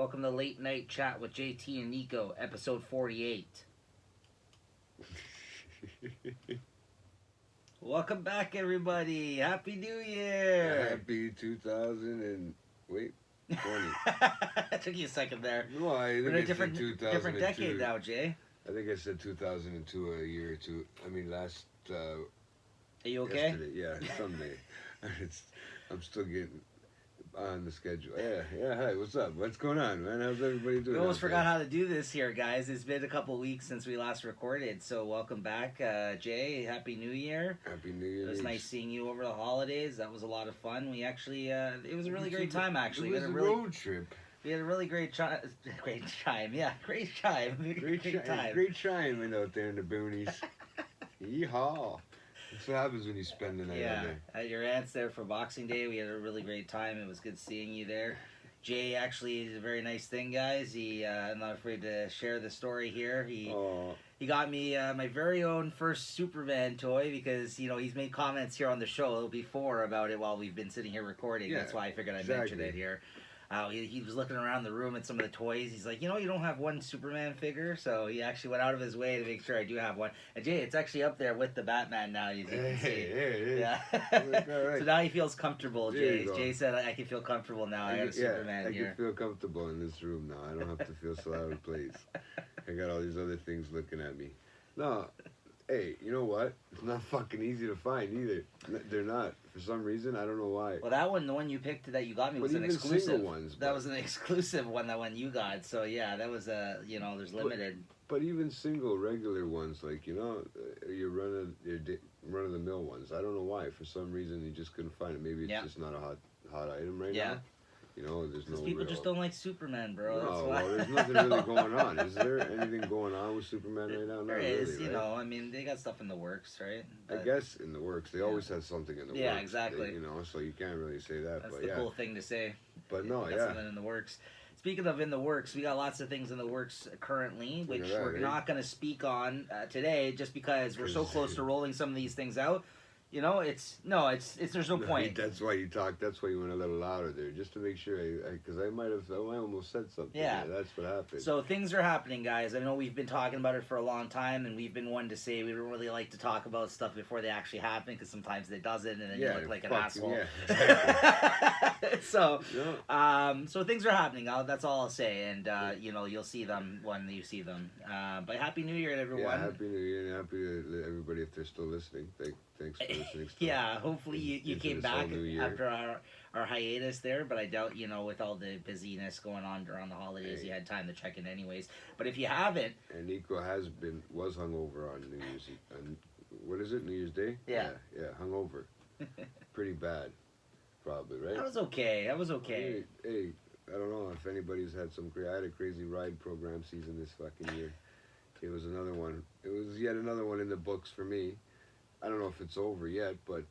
Welcome to Late Night Chat with JT and Nico, episode 48. Welcome back, everybody. Happy New Year. Happy 2000 and wait, 20. It took you a second there. No, I think We're in a I different, said 2002. different decade now, Jay. I think I said 2002 a year or two. I mean, last. Are you okay? Yesterday. Yeah, someday. I'm still getting on the schedule. Yeah. Hi, what's up? What's going on, man? How's everybody doing? We almost forgot how to do this here, guys. It's been a couple weeks since we last recorded, so welcome back, Jay. Happy New Year. Happy New Year. It was nice seeing you over the holidays. That was a lot of fun. We actually, it was a really great time, actually. It was a road trip. We had a really great time. Great time. Great chiming out there in the boonies. Yeehaw. That's what happens when you spend the night out there. At your aunt's there for Boxing Day. We had a really great time. It was good seeing you there. Jay actually is a very nice thing, guys. I'm not afraid to share the story here. He got me my very own first Superman toy because, he's made comments here on the show before about it while we've been sitting here recording. Yeah, that's why I figured I'd mention it here. He was looking around the room at some of the toys. He's like, you don't have one Superman figure? So he actually went out of his way to make sure I do have one. And Jay, it's actually up there with the Batman now, as you can see. Hey. Yeah. All right. So now he feels comfortable, Jay. Jay said I can feel comfortable now. I got a Superman I here. can feel comfortable in this room now. I don't have to feel so out of place. I got all these other things looking at me. No, hey, you know what? It's not fucking easy to find either. They're not. For some reason, I don't know why. Well, the one you picked that you got me was an exclusive. Single ones, that was an exclusive one, that one you got. So yeah, that was there's limited. But even single, regular ones, like your run of the mill ones. I don't know why. For some reason, you just couldn't find it. Maybe it's just not a hot item right now. There's no. People just don't like Superman, bro. No, that's why. Well, there's nothing really going on. Is there anything going on with Superman right now? There is, really, right? I mean, they got stuff in the works, right? But, I guess in the works. They always have something in the works. Yeah, exactly. So you can't really say that. That's but the cool thing to say. But no, something in the works. Speaking of in the works, we got lots of things in the works currently, which we're not going to speak on today, just because we're so close to rolling some of these things out. There's no point. That's why you talk. That's why you went a little louder there, just to make sure. Because I might almost said something. Yeah, that's what happened. So things are happening, guys. I know we've been talking about it for a long time, and we've been one to say we don't really like to talk about stuff before they actually happen, because sometimes it doesn't, and then you look like an asshole. Yeah. So things are happening. That's all I'll say, and you'll see them when you see them. But Happy New Year, everyone. Yeah, Happy New Year, and happy to everybody if they're still listening. Thanks for listening. Yeah, hopefully you came back after our hiatus there, but I doubt, with all the busyness going on around the holidays, you had time to check in anyways. But if you haven't... And Nico was hungover on New Year's Eve. What is it, New Year's Day? Yeah, hungover. Pretty bad, probably, right? I was okay. Hey, I don't know if anybody's had I had a crazy ride program season this fucking year. It was another one. It was yet another one in the books for me. I don't know if it's over yet, but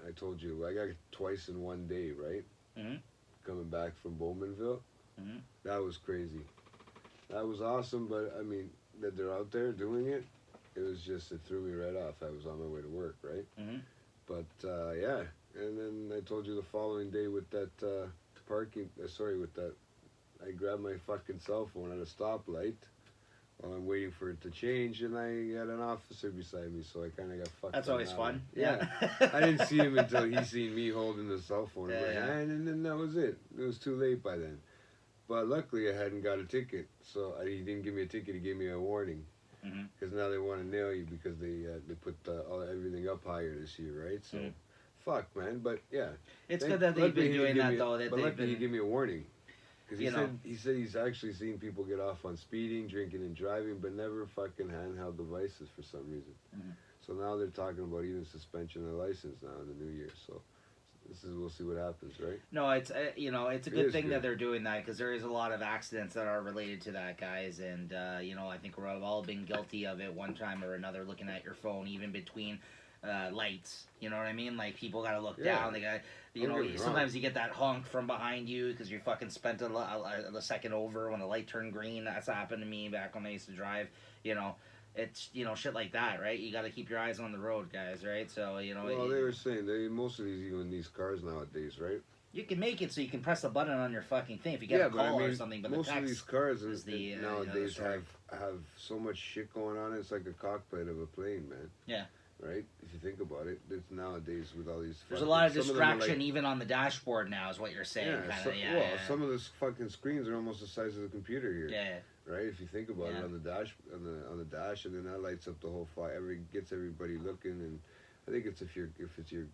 I told you, I got it twice in one day, right? Mm-hmm. Coming back from Bowmanville. Mm-hmm. That was crazy. That was awesome, but, I mean, that they're out there doing it, it threw me right off. I was on my way to work, right? Mm-hmm. But, yeah. And then I told you the following day with that I grabbed my fucking cell phone at a stoplight. Well, I'm waiting for it to change, and I had an officer beside me, so I kind of got fucked. That's always fun. Yeah. I didn't see him until he seen me holding the cell phone in my hand, and then that was it. It was too late by then. But luckily, I hadn't got a ticket, so he didn't give me a ticket. He gave me a warning, because now they want to nail you because they put everything up higher this year, right? So, fuck, man. But yeah, it's good that they've been doing that though. But luckily, he gave me a warning. Because he said he's actually seen people get off on speeding, drinking, and driving, but never fucking handheld devices for some reason. Mm-hmm. So now they're talking about even suspension of license now in the new year. So we'll see what happens, right? No, it's a good thing that they're doing that, because there is a lot of accidents that are related to that, guys. And I think we've all been guilty of it one time or another, looking at your phone, even between lights. You know what I mean? Like, people gotta look down. They got, sometimes you get that honk from behind you because you fucking spent a second over when the light turned green. That's happened to me back when I used to drive. It's shit like that, right? You got to keep your eyes on the road, guys, right? So Well, they were saying most of these, even these cars nowadays, right? You can make it so you can press a button on your fucking thing if you get a call or something. But most the of these cars is the nowadays have so much shit going on. It's like a cockpit of a plane, man. Yeah. Right? If you think about it, it's nowadays with all these. There's a lot of distraction even on the dashboard now, is what you're saying. Yeah, some of those fucking screens are almost the size of the computer here. Yeah. Right? If you think about it, on the dash, on the dash, and then that lights up the whole fire. Gets everybody looking, and I think it's it's your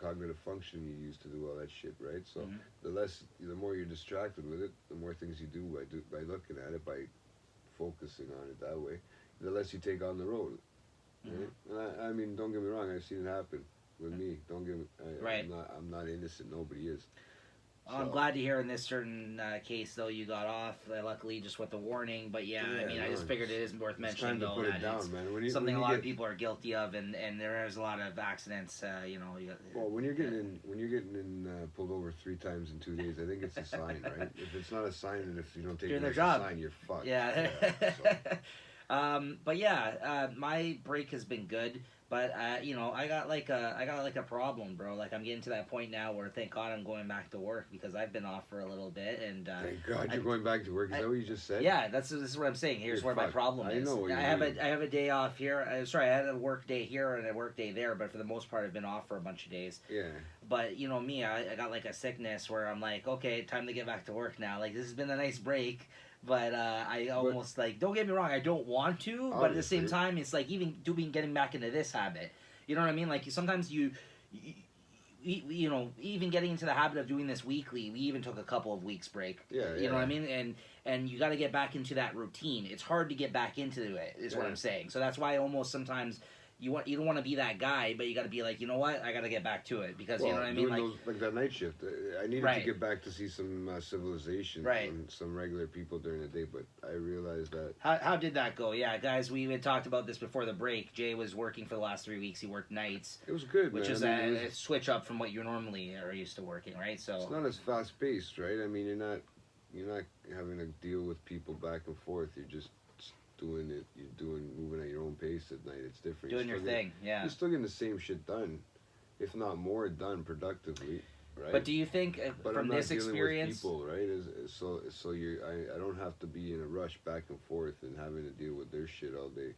cognitive function you use to do all that shit, right? So the more you're distracted with it, the more things you do by looking at it, by focusing on it that way, the less you take on the road. Right? And I mean, don't get me wrong. I've seen it happen with me. Don't get me. I'm not innocent. Nobody is. So. I'm glad to hear in this certain case, though, you got off. Luckily, just with the warning. But I mean, I just figured it is worth mentioning, though, that it's something a lot of people are guilty of, and there is a lot of accidents. Well, when you're getting pulled over 3 times in 2 days, I think it's a sign, right? If it's not a sign, and if you don't take it as a sign, you're fucked. Yeah. But my break has been good. But I got like a problem, bro. Like I'm getting to that point now where thank God I'm going back to work because I've been off for a little bit and. Thank God you're going back to work. Is that what you just said? Yeah, this is what I'm saying. Here's where my problem is. I know what you mean. I have a day off here. Sorry, I had a work day here and a work day there, but for the most part, I've been off for a bunch of days. Yeah. But me, I got like a sickness where I'm like, okay, time to get back to work now. Like this has been a nice break. But I almost don't get me wrong, I don't want to, obviously. But at the same time, it's like even getting back into this habit. You know what I mean? Like sometimes you even getting into the habit of doing this weekly, we even took a couple of weeks break. Yeah, you know what I mean? And you got to get back into that routine. It's hard to get back into it, is what I'm saying. So that's why almost sometimes you don't want to be that guy, but you got to be like, you know what? I got to get back to it because you know what I mean. Like that night shift, I needed to get back to see some civilization and some regular people during the day. But I realized that. How did that go? Yeah, guys, we had talked about this before the break. Jay was working for the last 3 weeks. He worked nights. It was good, which is a switch up from what you normally are used to working, right? So it's not as fast paced, right? I mean, you're not having to deal with people back and forth. You're just doing it, moving at your own pace at night. It's different. Doing your thing, You're still getting the same shit done, if not more done productively, right? But do you think from this experience, with people, right? So I don't have to be in a rush back and forth and having to deal with their shit all day.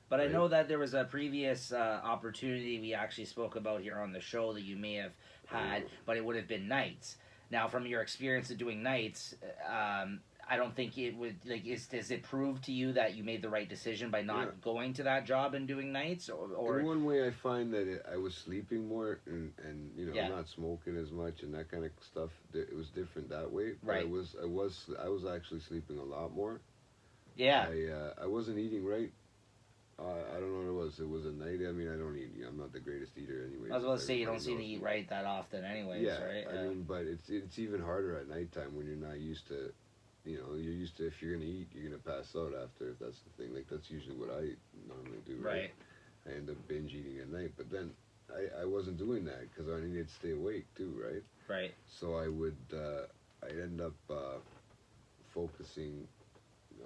But right? I know that there was a previous opportunity we actually spoke about here on the show that you may have had, but it would have been nights. Now, from your experience of doing nights, I don't think it would does it prove to you that you made the right decision by not going to that job and doing nights or in one way I find that I was sleeping more and not smoking as much and that kind of stuff. It was different that way. Right. I was actually sleeping a lot more. Yeah. I wasn't eating right. I don't know what it was. It was a night. I mean, I don't eat. I'm not the greatest eater anyway. I was about to say you don't seem to eat right that often anyways, right? I mean, but it's even harder at nighttime when you're not used to. You're used to if you're gonna eat, you're gonna pass out after. If that's the thing, like that's usually what I normally do. Right. I end up binge eating at night, but then I wasn't doing that because I needed to stay awake too, right? Right. So I'd end up focusing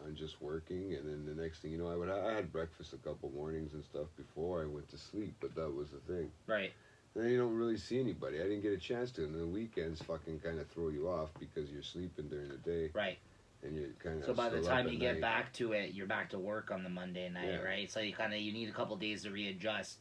on just working, and then the next thing you know, I had breakfast a couple mornings and stuff before I went to sleep, but that was the thing. Right. Then you don't really see anybody. I didn't get a chance to, and the weekends fucking kind of throw you off because you're sleeping during the day. Right. And you're kind of so by the time you get back to it, you're back to work on the Monday night, right? So you need a couple days to readjust.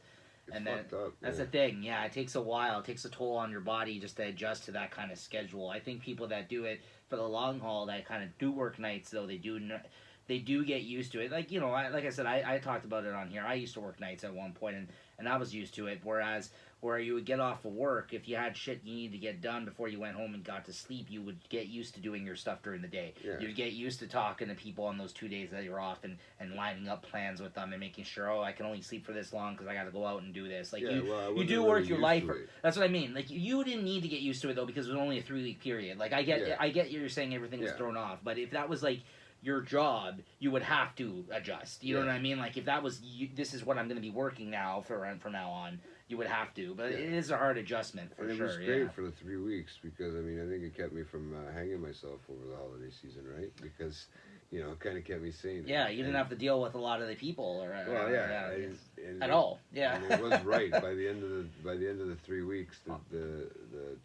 And then that's the thing. Yeah, it takes a while. It takes a toll on your body just to adjust to that kind of schedule. I think people that do it for the long haul, that kind of do work nights, though, they do get used to it. Like, like I said, I talked about it on here. I used to work nights at one point, and I was used to it. Whereas where you would get off of work, if you had shit you needed to get done before you went home and got to sleep, you would get used to doing your stuff during the day. Yeah. You'd get used to talking to people on those 2 days that you're off and lining up plans with them and making sure, I can only sleep for this long because I got to go out and do this. Like you do work your life. That's what I mean. Like you didn't need to get used to it though because it was only a 3-week period. Like I get you're saying everything was thrown off, but if that was like your job, you would have to adjust. You know what I mean? Like if that was this is what I'm going to be working now from now on. You would have to, but it is a hard adjustment for sure. It was great for the 3 weeks because I think it kept me from hanging myself over the holiday season, right? Because you know, kind of kept me sane. Yeah, you didn't have to deal with a lot of the people, or and at all. Yeah, and it was right by the end of the 3 weeks. The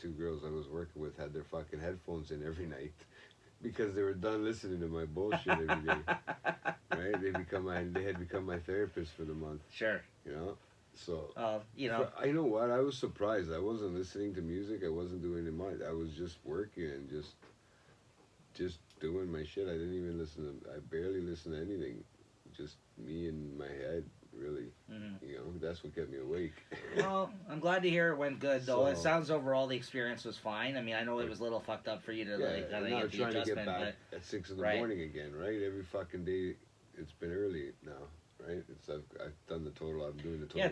two girls I was working with had their fucking headphones in every night because they were done listening to my bullshit every day. Right? They had become my therapist for the month. Sure. You know, so you know, I know what I was surprised. I wasn't listening to music. I wasn't doing it much. I was just working and just doing my shit. I didn't even listen to. I barely listened to anything. Just me and my head, really. Mm-hmm. You know, that's what kept me awake. Well, I'm glad to hear it went good, though. So, it sounds overall the experience was fine. I mean, I know it was a little fucked up for you to like kind of now get the trying to adjustment, get back at 6 in the right. morning again, right? Every fucking day, it's been early now, right? I've done the total. I'm doing the total. Yeah,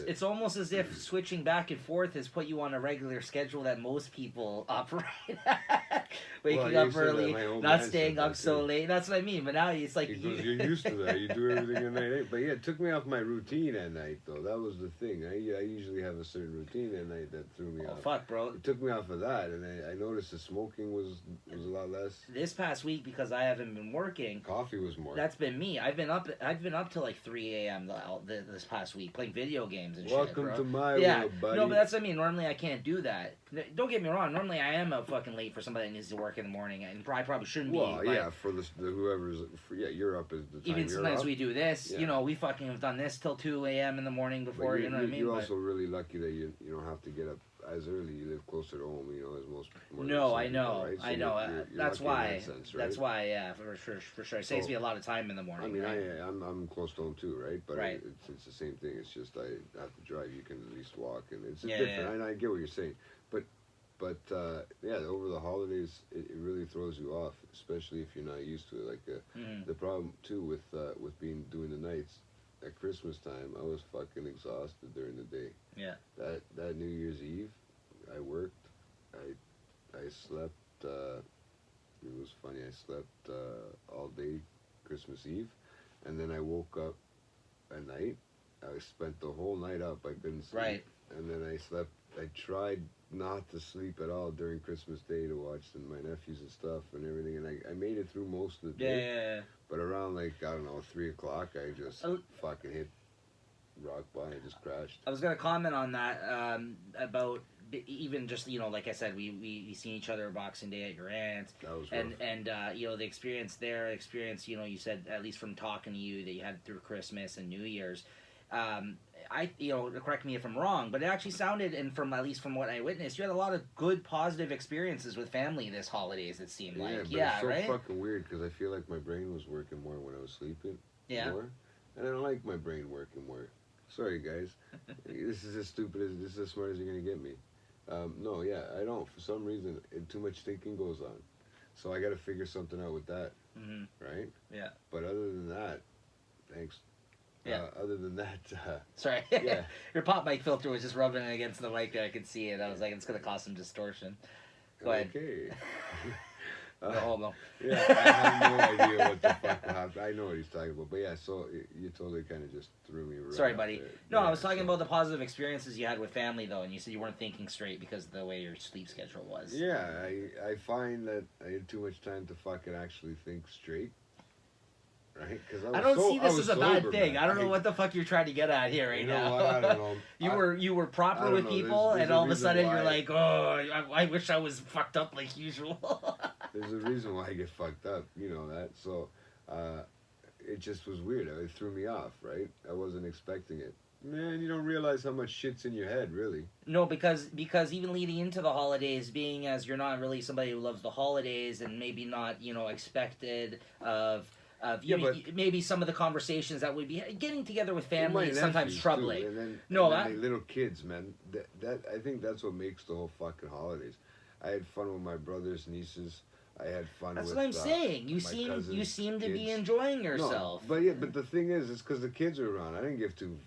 it's almost as if switching back and forth has put you on a regular schedule that most people operate at. Waking up early, not staying up so late. That's what I mean. But now it's like you're used to that. You do everything at night. But yeah, it took me off my routine at night, though. That was the thing. I usually have a certain routine at night that threw me off. Fuck, bro. It took me off of that, and I noticed the smoking was a lot less. This past week, because I haven't been working, coffee was more. That's been me. I've been up till like 3 a.m. This past week playing video games and Welcome shit, bro. to my world, buddy. No, but that's what I mean. Normally I can't do that. Don't get me wrong. Normally I am up fucking late for somebody that needs to work in the morning, and I probably shouldn't be. Well, yeah, for the whoever's, you're up as the time even you're sometimes up. we do this. Yeah. You know, we fucking have done this till 2 a.m. in the morning before. You know what I mean? You're also really lucky that you don't have to get up as early. You live closer to home. You know, as most. No, I know, people, right? So I know. you're that's why. that sense, right? That's why. Yeah, for sure. It saves me a lot of time in the morning. I mean, right? I'm close to home too, right? But right. It's the same thing. It's just I have to drive. You can at least walk, and it's different. Yeah. And I get what you're saying, but yeah, over the holidays it really throws you off, especially if you're not used to it. Like the problem too with doing the nights at Christmas time, I was fucking exhausted during the day. Yeah. That New Year's Eve, I worked. I slept. It was funny. I slept all day Christmas Eve, and then I woke up at night. I spent the whole night up. I couldn't sleep. Right. And then I slept. I tried not to sleep at all during Christmas Day to watch my nephews and stuff and everything, and I made it through most of the day. Yeah. But around 3 o'clock, I just fucking hit rock bottom. I just crashed. I was gonna comment on that about even just like I said, we seen each other Boxing Day at your aunt's. That was rough. And the experience there. You said at least from talking to you that you had through Christmas and New Year's. Correct me if I'm wrong, but it actually sounded, and at least from what I witnessed, you had a lot of good, positive experiences with family this holidays. It seemed like, it's so right? fucking weird because I feel like my brain was working more when I was sleeping. Yeah. More, and I don't like my brain working more. Sorry, guys. This is as smart as you're gonna get me. No, yeah, I don't. For some reason, too much thinking goes on, so I got to figure something out with that. Mm-hmm. Right. Yeah. But other than that, thanks. Yeah. Other than that, sorry. Yeah. Your pop mic filter was just rubbing against the mic. I could see it. I was like, it's gonna cause some distortion. Go ahead. Okay. No. Yeah, I have no idea what the fuck happened. I know what he's talking about, but yeah. So you totally kind of just threw me. Right. Sorry, buddy. There. No, I was talking about the positive experiences you had with family, though, and you said you weren't thinking straight because of the way your sleep schedule was. Yeah, I find that I had too much time to fucking actually think straight. Right? I don't see this as a bad thing. Man. I don't know what the fuck you're trying to get at here right now. What? I don't know. You were proper with people, and all of a sudden you're like, oh, I wish I was fucked up like usual. There's a reason why I get fucked up. You know that. So it just was weird. It threw me off, right? I wasn't expecting it. Man, you don't realize how much shit's in your head, really. No, because even leading into the holidays, being as you're not really somebody who loves the holidays and maybe not, expected of maybe some of the conversations that would be getting together with family is sometimes troubling. Too, and then little kids, man. That I think that's what makes the whole fucking holidays. I had fun with my brothers, nieces. I had fun. That's with what I'm saying. You seem to be enjoying yourself. No, but the thing is, it's because the kids are around. I didn't give too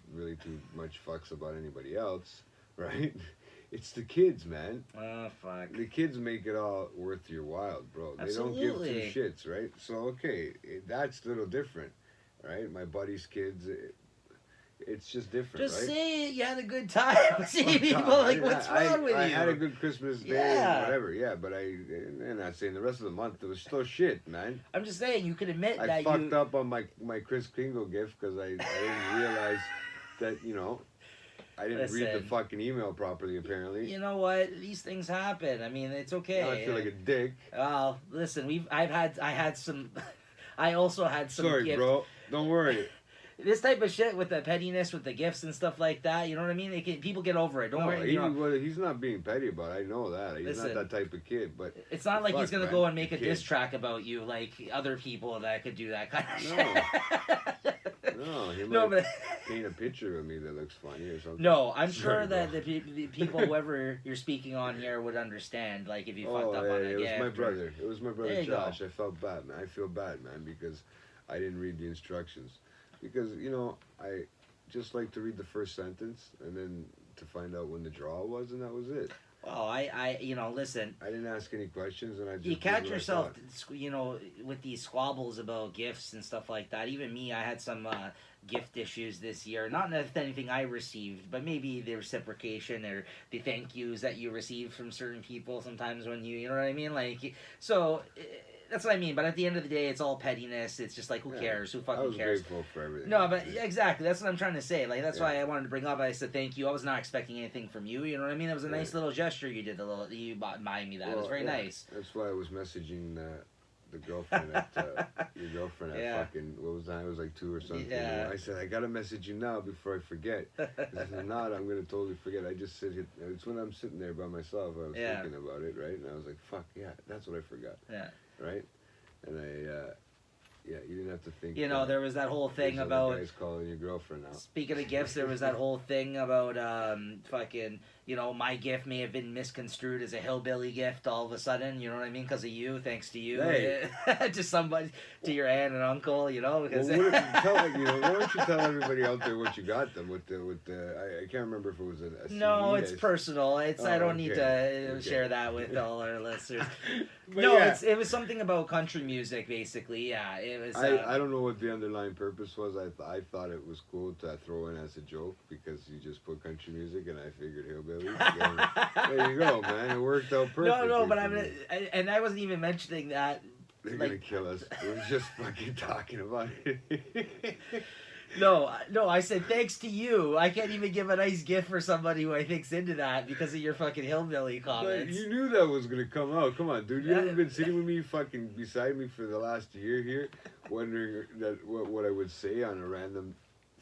much fucks about anybody else, right? It's the kids, man. Oh, fuck. The kids make it all worth your while, bro. Absolutely. They don't give two shits, right? So, okay, that's a little different, right? My buddy's kids, it's just different, Just right? say it. You had a good time. See people like, what's wrong with you? I had a good Christmas day, Yeah. whatever. Yeah, but and not saying the rest of the month it was still shit, man. I'm just saying you could admit I that fucked up on my Chris Kringle gift because I didn't realize that I didn't read the Listen. fucking email properly. Apparently, You know what? These things happen. I mean, it's okay. now I feel like a dick. Well, listen, I had some. I also had some. Sorry, bro. Don't worry. This type of shit with the pettiness, with the gifts and stuff like that. You know what I mean? People get over it. Don't worry. He's not being petty about it. I know that. He's Listen, not that type of kid. But it's not like he's gonna man, go and make a kid. diss track about you like other people that could do that kind of No. shit. No, he might No, but paint a picture of me that looks funny or something. no, I'm sure Sorry, that bro. the people, whoever you're speaking on here, would understand. Like if you fucked up on a it gift. was my brother. It was my There brother you Josh. go. I felt bad, man. I feel bad, man, because I didn't read the instructions. Because I just like to read the first sentence and then to find out when the draw was, and that was it. Well, listen. I didn't ask any questions, and I just You did catch what I yourself, thought. with these squabbles about gifts and stuff like that. Even me, I had some gift issues this year. Not with anything I received, but maybe the reciprocation or the thank yous that you receive from certain people sometimes when you know what I mean? Like, so that's what I mean. But at the end of the day, it's all pettiness. It's just like, who cares? Who I fucking was cares? grateful for everything. No, but exactly. That's what I'm trying to say. Like, that's Yeah. why I wanted to bring up. I said thank you. I was not expecting anything from you. You know what I mean? It was a nice little gesture you did. You bought me that. It was very nice. That's why I was messaging the girlfriend at your girlfriend at fucking what was that? It was like 2 or something. Yeah. And I said I gotta message you now before I forget. If not, I'm gonna totally forget. I just said it's when I'm sitting there by myself. I was thinking about it, right? And I was like, fuck yeah, that's what I forgot. Yeah. Right. And you didn't have to think. There was that whole thing there's about. other guys calling your girlfriend now. Speaking of gifts, there was that whole thing about fucking. My gift may have been misconstrued as a hillbilly gift all of a sudden. You know what I mean? Because of you, thanks to you, Hey. to somebody, to your aunt and uncle. Because Well, what if why don't you tell everybody out there what you got them with the I can't remember if it was a no, CD. it's personal. I don't need to Okay. share that with all our listeners. But No, yeah. it was something about country music, basically. Yeah, it was. I don't know what the underlying purpose was. I thought it was cool to throw in as a joke because you just put country music and I figured hillbilly. There you go, man. It worked out perfectly. No, but for me. I wasn't even mentioning that. They're like- gonna kill us. We're just fucking talking about it. No, I said thanks to you. I can't even give a nice gift for somebody who I think's into that because of your fucking hillbilly But comments. you knew that was gonna come out. Come on, dude. You Yeah. haven't been sitting with me, fucking beside me for the last year here, wondering what I would say on a random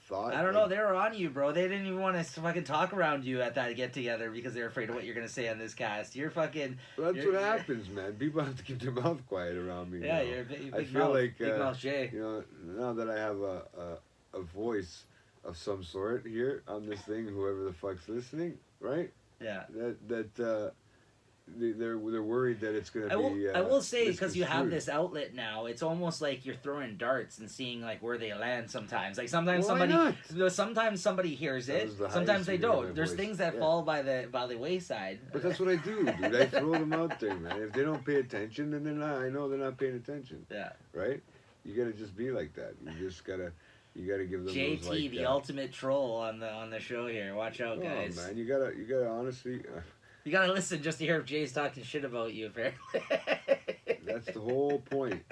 thought. I don't know. They were on you, bro. They didn't even want to fucking talk around you at that get together because they're afraid of what you're gonna say on this cast. You're fucking. Well, that's you're- what happens, man. People have to keep their mouth quiet around me. Yeah, now. you're a big I mouth. feel like Big mouth Jay. now that I have a voice of some sort here on this thing, whoever the fuck's listening, right? Yeah. They're worried that it's gonna be. I will say because you have misconstrued. this outlet now, it's almost like you're throwing darts and seeing like where they land. Sometimes, like sometimes Why sometimes somebody hears That it. was the Sometimes highest they degree of my don't. There's voice. things that Yeah. fall by the wayside. But that's what I do, dude. I throw them out there, man. If they don't pay attention, then they're not. I know they're not paying attention. Yeah. Right? You gotta just be like that. You gotta give them JT, those, like, the ultimate troll on the show here. Watch out, guys. Oh man, you gotta honestly. You gotta listen just to hear if Jay's talking shit about you. Apparently, That's the whole point.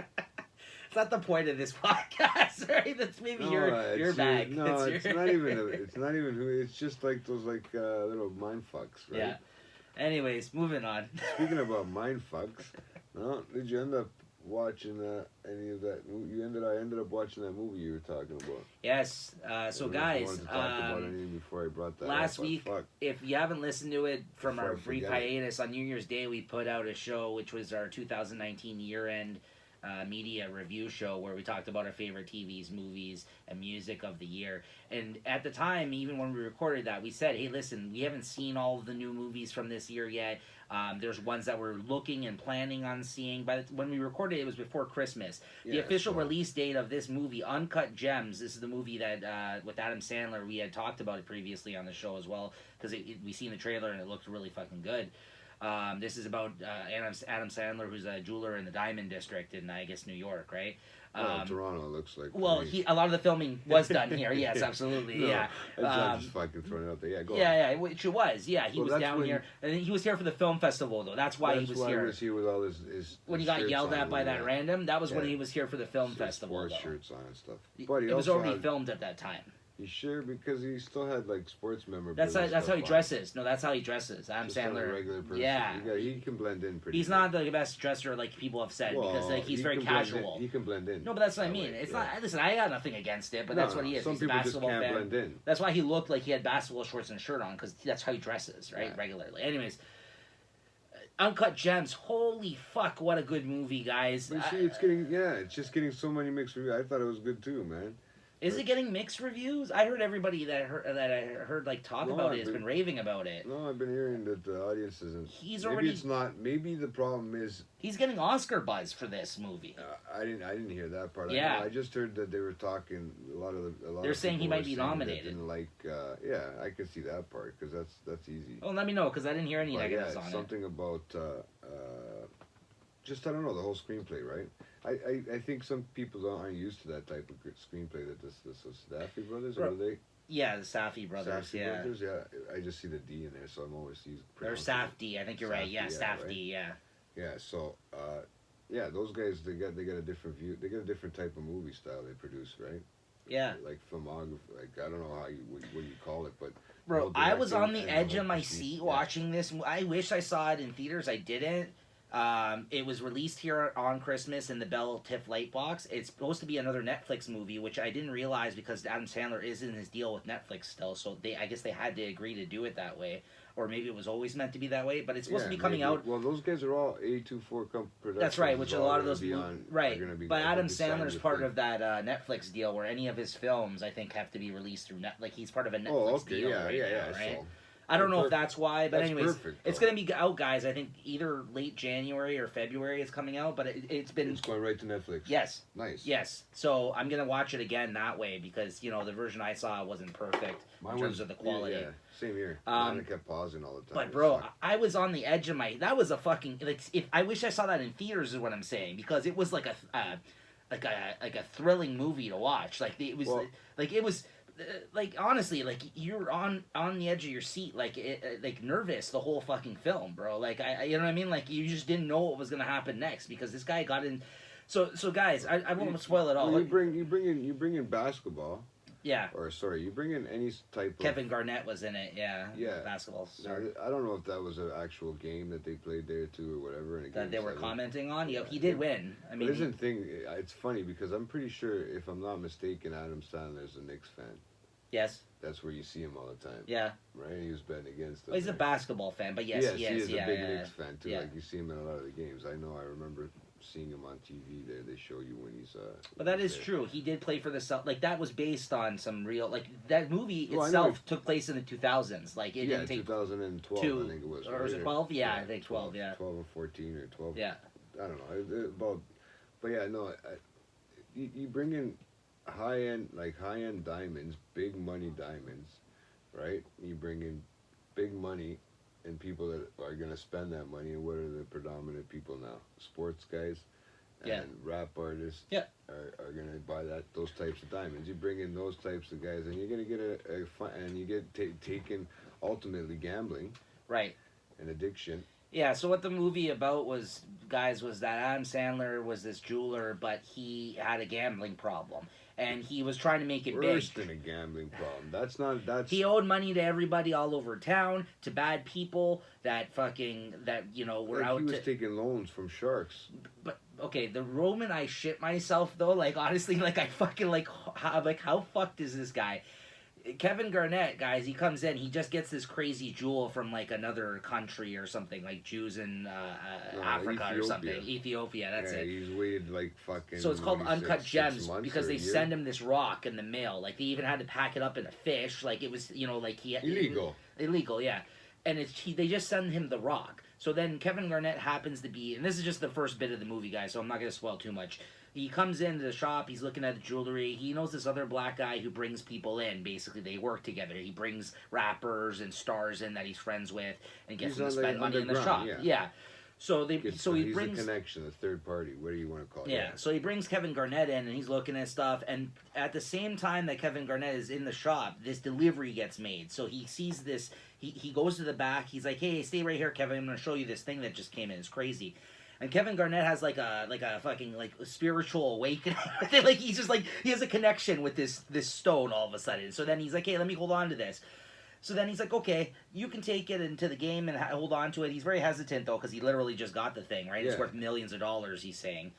It's not the point of this podcast, right? That's maybe your it's bag. No, It's your- it's not even who. It's just like those little mind fucks, right? Yeah. Anyways, moving on. Speaking about mind fucks, no, did you end up watching any of that? I ended up watching that movie you were talking about. Yes. So I don't know if you guys, wanted to talk about anything before I brought that last up, but week, fuck. if you haven't listened to it from Before our I brief forget it. hiatus on New Year's Day, we put out a show which was our 2019 year-end media review show where we talked about our favorite TVs, movies, and music of the year. And at the time, even when we recorded that, we said, hey, listen, we haven't seen all of the new movies from this year yet. There's ones that we're looking and planning on seeing. But when we recorded it was before Christmas. The Yeah, official so- release date of this movie, Uncut Gems, this is the movie that with Adam Sandler, we had talked about it previously on the show as well, because we seen the trailer and it looked really fucking good. This is about Adam Sandler, who's a jeweler in the Diamond District in, I guess, New York, right? Toronto looks like. Well, a lot of the filming was done here. Yes, absolutely. No, yeah. I'm just fucking throwing it out there. Yeah, go Yeah, on. yeah, which it was. Yeah, he was down here, and he was here for the film festival, though. That's why he was here. He was here with all his when he got yelled at by that random, that was when he was here for the film festival. Sports shirts on and stuff. But it was already filmed at that time. You sure? Because he still had like sports memorabilia. That's how he dresses. No, that's how he dresses. Adam Sandler. A regular person. Yeah. He can blend in pretty. He's not the best dresser, like people have said, because like he's very casual. He can blend in. No, but that's what I mean. It's not. Listen, I got nothing against it, but that's what he is. He's a basketball fan. Blend in. That's why he looked like he had basketball shorts and a shirt on, because that's how he dresses, right, regularly. Anyways. Uncut Gems, holy fuck, what a good movie, guys. But see, it's just getting so many mixed reviews. I thought it was good too, man. Is it getting mixed reviews? I heard everybody that I heard like talk about it has been raving about it. No, I've been hearing that the audience isn't. Maybe it's not. Maybe the problem is he's getting Oscar buzz for this movie. I didn't hear that part. Yeah, I just heard that they were talking a lot. They're saying he might be nominated. Yeah, I could see that part because that's easy. Well, let me know because I didn't hear any negatives on it. Something about just I don't know the whole screenplay, right? I think some people aren't used to that type of screenplay that this Safdie brothers, or are they? Yeah, the Safdie brothers. Brothers, yeah. I just see the D in there, so I'm always using. Or Safdie, I think you're right. Yeah, Safdie, yeah. Yeah, so yeah, those guys they got a different view. They got a different type of movie style they produce, right? Yeah. Like filmography, like I don't know what you call it, but. Bro, I was on the edge of my seat watching this. I wish I saw it in theaters. I didn't. It was released here on Christmas in the Bell TIFF Lightbox. It's supposed to be another Netflix movie, which I didn't realize because Adam Sandler is in his deal with Netflix still. So I guess they had to agree to do it that way, or maybe it was always meant to be that way. But it's supposed to be coming out. Well, those guys are all A24 Productions. That's right, which a lot of those right. But Adam Sandler's part of that Netflix deal, where any of his films I think have to be released through Like he's part of a Netflix deal now, right? So. I don't know if that's why, but anyways, it's going to be out, guys. I think either late January or February it's coming out, but it's going right to Netflix. Yes. Nice. Yes. So I'm going to watch it again that way because, the version I saw wasn't perfect in terms of the quality. Yeah, same here. Mine kept pausing all the time. But, bro, I was on the edge of that was a fucking, I wish I saw that in theaters is what I'm saying, because it was like a thrilling movie to watch. It was honestly, you're on the edge of your seat, nervous the whole fucking film, bro. You know what I mean? You just didn't know what was gonna happen next because this guy got in. So guys, I won't spoil it all. Well, you bring in basketball. Yeah. Or sorry, you bring in any type of. Kevin Garnett was in it. Yeah. Yeah. Basketball. Sorry. I don't know if that was an actual game that they played there too, or whatever. That they were commenting on. Yeah, he did win. I mean, it's funny because I'm pretty sure, if I'm not mistaken, Adam Sandler's a Knicks fan. Yes. That's where you see him all the time. Yeah. Right? He was betting against them. Well, he's a basketball fan, but yes, he is a big Knicks fan too. You see him in a lot of the games. I remember seeing him on TV there. They show you when he's But that is true. He did play for the Celtics. That was based on some real that movie itself took place in the 2000s. It didn't take 2012, I think it was. Or was it 12? Yeah, I think 12, yeah. 12 or 14 or 12. Yeah. I don't know. But yeah, no, you bring in high-end diamonds, big money diamonds, right? You bring in big money and people that are going to spend that money, and what are the predominant people now? Sports guys and rap artists are going to buy those types of diamonds. You bring in those types of guys, and you're going to get a fun, and you get taken ultimately gambling, right, and addiction. Yeah, so what the movie about was that Adam Sandler was this jeweler, but he had a gambling problem. And he was trying to make it Worse than a gambling problem. He owed money to everybody all over town, to bad people that were out. He was taking loans from sharks. But okay, the moment I shit myself though, honestly, I fucking how fucked is this guy? Kevin Garnett, guys, he comes in, he just gets this crazy jewel from another country or something, Jews in Africa or something. Ethiopia, that's it. He's waited fucking. So it's called Uncut Gems because they send him this rock in the mail. They even had to pack it up in a fish. It was, he illegal. Illegal, yeah. And they just send him the rock. So then Kevin Garnett happens to be, and this is just the first bit of the movie, guys, so I'm not going to spoil too much. He comes into the shop, he's looking at the jewelry, he knows this other black guy who brings people in, basically, they work together. He brings rappers and stars in that he's friends with, and gets them to spend money in the shop. Yeah. So he brings a connection, a third party, what do you want to call it? Yeah, so he brings Kevin Garnett in, and he's looking at stuff, and at the same time that Kevin Garnett is in the shop, this delivery gets made. So he sees this, he goes to the back, he's like, hey, stay right here, Kevin, I'm going to show you this thing that just came in, it's crazy. And Kevin Garnett has like a fucking like spiritual awakening. Like he's just like, he has a connection with this stone all of a sudden. So then he's like, hey, let me hold on to this. So then he's like, okay, you can take it into the game and hold on to it. He's very hesitant, though, because he literally just got the thing, right? Yeah. It's worth millions of dollars, he's saying.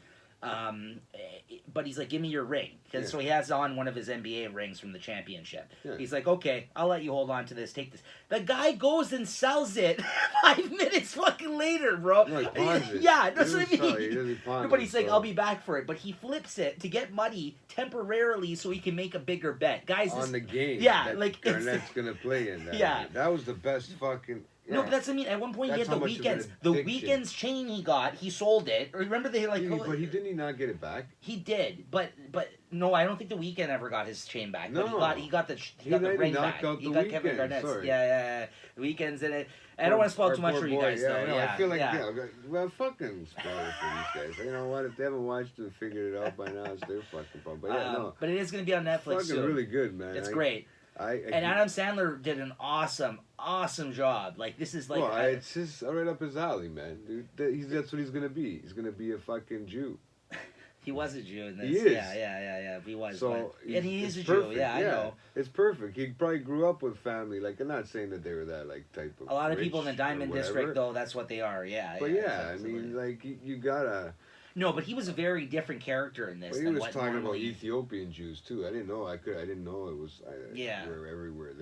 But he's like, give me your ring. So he has on one of his NBA rings from the championship. Yeah. He's like, okay, I'll let you hold on to this. Take this. The guy goes and sells it 5 minutes fucking later, bro. Like, pawns it. Yeah, that's what I mean. But he's like, I'll be back for it. But he flips it to get money temporarily so he can make a bigger bet. Guys, on the game. Yeah, like Garnett's going to play in that. Yeah. That was the best fucking... Yeah. No, but that's what I mean. At one point, he had the Weekends. The Weekends chain he got, he sold it. Remember they like. Yeah, but didn't he not get it back? He did, but no, I don't think the Weekend ever got his chain back. No, but he got the ring back. He got Kevin Garnett's. Sorry. Yeah. The Weekends in it. I don't want to spoil too much for you guys, though. I feel like well, fucking spoil it for these guys. You know what? If they haven't watched it and figured it out by now, it's their fucking problem. But yeah, no. But it is going to be on Netflix soon. Fucking really good, man. It's great. And Adam Sandler did an awesome job. Like, this is like... Well, it's just right up his alley, man. Dude, that's what he's going to be. He's going to be a fucking Jew. He was a Jew in this. He is. Yeah. He was. So and he is a perfect. Jew. Yeah, I know. It's perfect. He probably grew up with family. Like, I'm not saying that they were that, like, type of... A lot of people in the Diamond District, though, that's what they are. Yeah. But I mean, like, you gotta... No, but he was a very different character in this. Well, he was talking about Ethiopian Jews too. I didn't know. I didn't know it was. They're everywhere.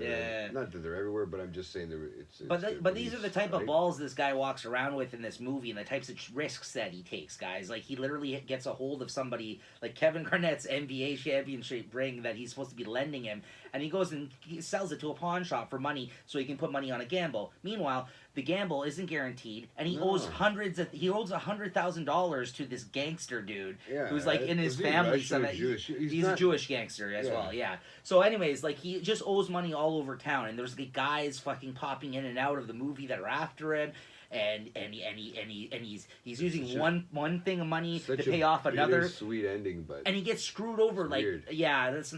Not that they're everywhere, but I'm just saying it's. But these are the type of balls this guy walks around with in this movie, and the types of risks that he takes, guys. Like, he literally gets a hold of somebody like Kevin Garnett's NBA championship ring that he's supposed to be lending him, and he goes and he sells it to a pawn shop for money so he can put money on a gamble. Meanwhile, the gamble isn't guaranteed, and he owes $100,000 to this gangster dude who's like in his family. He's a Jewish gangster as well. Yeah. So, anyways, like, he just owes money all over town, and there's like guys fucking popping in and out of the movie that are after him. And he's using one thing of money to pay off another. Sweet ending, but and he gets screwed over. Like, weird.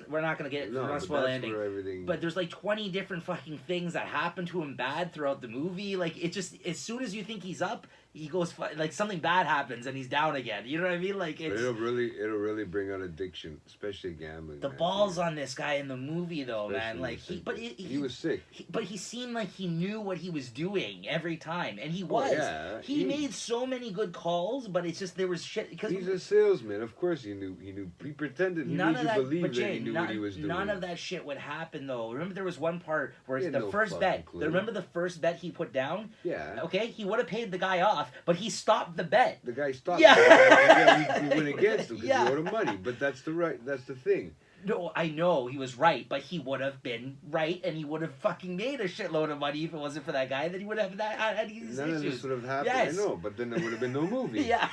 We're not gonna get. We're not spoil the ending. But there's like 20 different fucking things that happen to him bad throughout the movie. Like, it just, as soon as you think he's up, he goes like something bad happens and he's down again. You know what I mean? Like, it's, it'll really bring out addiction, especially gambling. The balls on this guy in the movie, though, man. Like, he was sick. But he seemed like he knew what he was doing every time, and he was. He made so many good calls, but it's just there was shit because he's a salesman. Of course, he knew. He pretended. He made you believe that he knew what he was doing. None of that shit would happen, though. Remember, there was one part where it's the first bet. Remember the first bet he put down? Yeah. Okay, he would have paid the guy off, but he stopped the bet. The guy stopped. Yeah. He went against him because he owed him money. But that's the thing. No, I know he was right, but he would have been right, and he would have fucking made a shitload of money if it wasn't for that guy. Then he would have had these issues. None of this would have happened. Yes. I know, but then there would have been no movie. Yeah.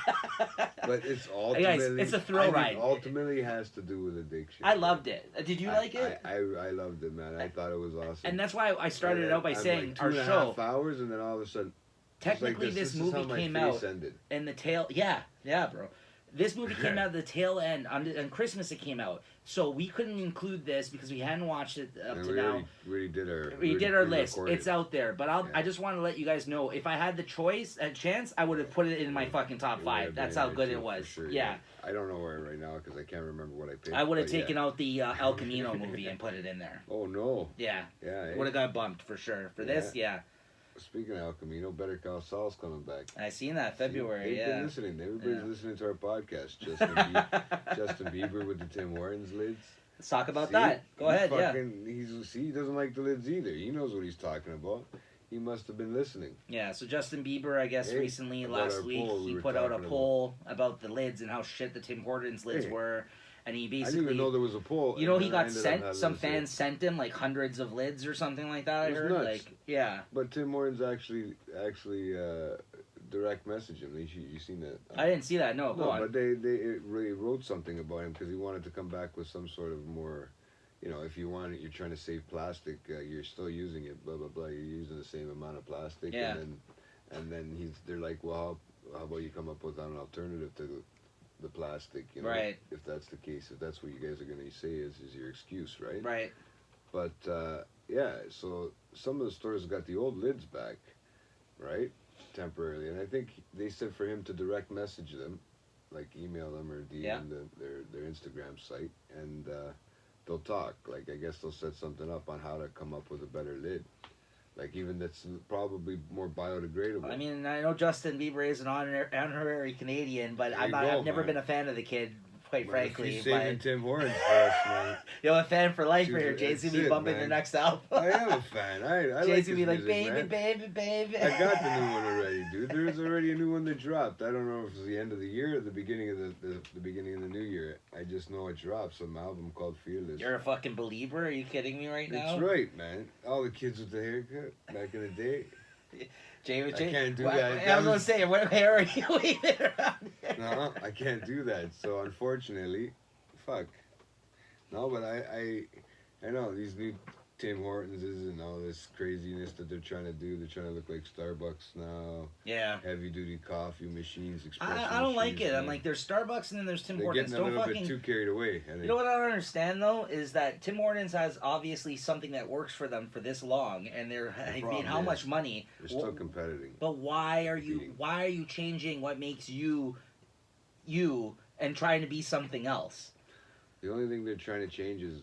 But it's ultimately... Guys, it's a thrill ride. Ultimately has to do with addiction. I loved it. Did you like it? I loved it, man. I thought it was awesome. And that's why I started it out by saying like our show... 2.5 hours, and then all of a sudden... Technically, this movie came out in the tail... Yeah, bro. This movie came out at the tail end. On Christmas it came out. So we couldn't include this because we hadn't watched it up to now. We did our list. It's out there. But I just want to let you guys know, if I had the chance, I would have put it in my fucking top 5. That's how good it was. Sure, yeah. I don't know where right now because I can't remember what I picked. I would have taken out the El Camino movie and put it in there. Oh, no. Yeah. Yeah. Would have got bumped for sure. For this, yeah. Speaking of El Camino, Better Call Saul's coming back. I seen that February. They've been listening. Everybody's listening to our podcast. Justin Bieber with the Tim Hortons lids. Let's talk about that. Go ahead. He doesn't like the lids either. He knows what he's talking about. He must have been listening. Yeah. So Justin Bieber, I guess recently last week he put out a poll about the lids and how shit the Tim Hortons lids were. And he basically... I didn't even know there was a poll. You know, he got sent... Some fans sent him, like, hundreds of lids or something like that, I heard. Nuts. Like, yeah. But Tim Hortons actually direct message him. You seen that? I didn't see that. No, go No, on. but they really wrote something about him because he wanted to come back with some sort of more, if you want it, you're trying to save plastic, you're still using it, blah blah blah. You're using the same amount of plastic, Yeah. and then they're like, well, how about you come up with an alternative to the plastic, Right. If that's the case, if that's what you guys are gonna say is your excuse, right? Right. But yeah, so some of the stores got the old lids back, right? Temporarily, and I think they said for him to direct message them, like email them or DM their Instagram site, and they'll talk. Like I guess they'll set something up on how to come up with a better lid, like even that's probably more biodegradable. I mean, I know Justin Bieber is an honorary Canadian, but There I've you go, never man. been a fan of the kid, quite Well, frankly. if he's saving But Tim Hortons for us, man. a fan for life Dude, for here. that's Jay's gonna be it, bumping man. their next album. I am a fan. I like Jay's his gonna be like, music, baby, man. baby, baby. I got the new one already, dude. There's already a new one that dropped. I don't know if it's the end of the year or the beginning of the beginning of the new year. I just know it dropped some album called Fearless. You're a fucking believer. Are you kidding me right now? That's right, man. All the kids with the haircut back in the day. Jay was I Jay. can't do What- that. I That was gonna was- say, what hair are you waving around here? No, I can't do that. So unfortunately, fuck. No, but I know these new Tim Hortonses and all this craziness that they're trying to do. They're trying to look like Starbucks now. Yeah. Heavy duty coffee machines, espresso I don't like machines, it. I'm man. like, there's Starbucks and then there's Tim They're Hortons. getting a Don't little fucking. bit too carried away. I You think. know what I don't understand though is that Tim Hortons has obviously something that works for them for this long, and they're made problem how is much money. They're still competing. But why are you Competing. changing what makes you and trying to be something else? The only thing they're trying to change is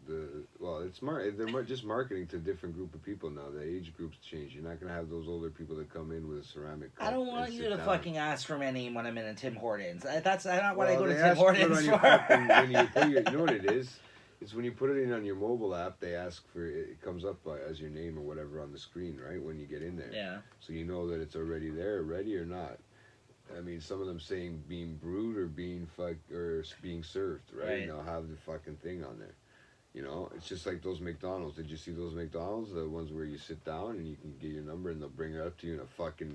they're just marketing to a different group of people now. The age groups change. You're not gonna have those older people that come in with a ceramic cup I don't and want you sit to down. fucking ask for my name when I'm in a Tim Hortons. That's not what I go Well, to they Tim ask for it Hortons on for. your fucking- when you put you know what it is? It's when you put it in on your mobile app, they ask for it. It comes up as your name or whatever on the screen, right? When you get in there, Yeah. so you know that it's already there, ready or not. I mean, some of them saying being brewed or being being served, right? Right. And they'll have the fucking thing on there. It's just like those McDonald's. Did you see those McDonald's? The ones where you sit down and you can get your number and they'll bring it up to you in a fucking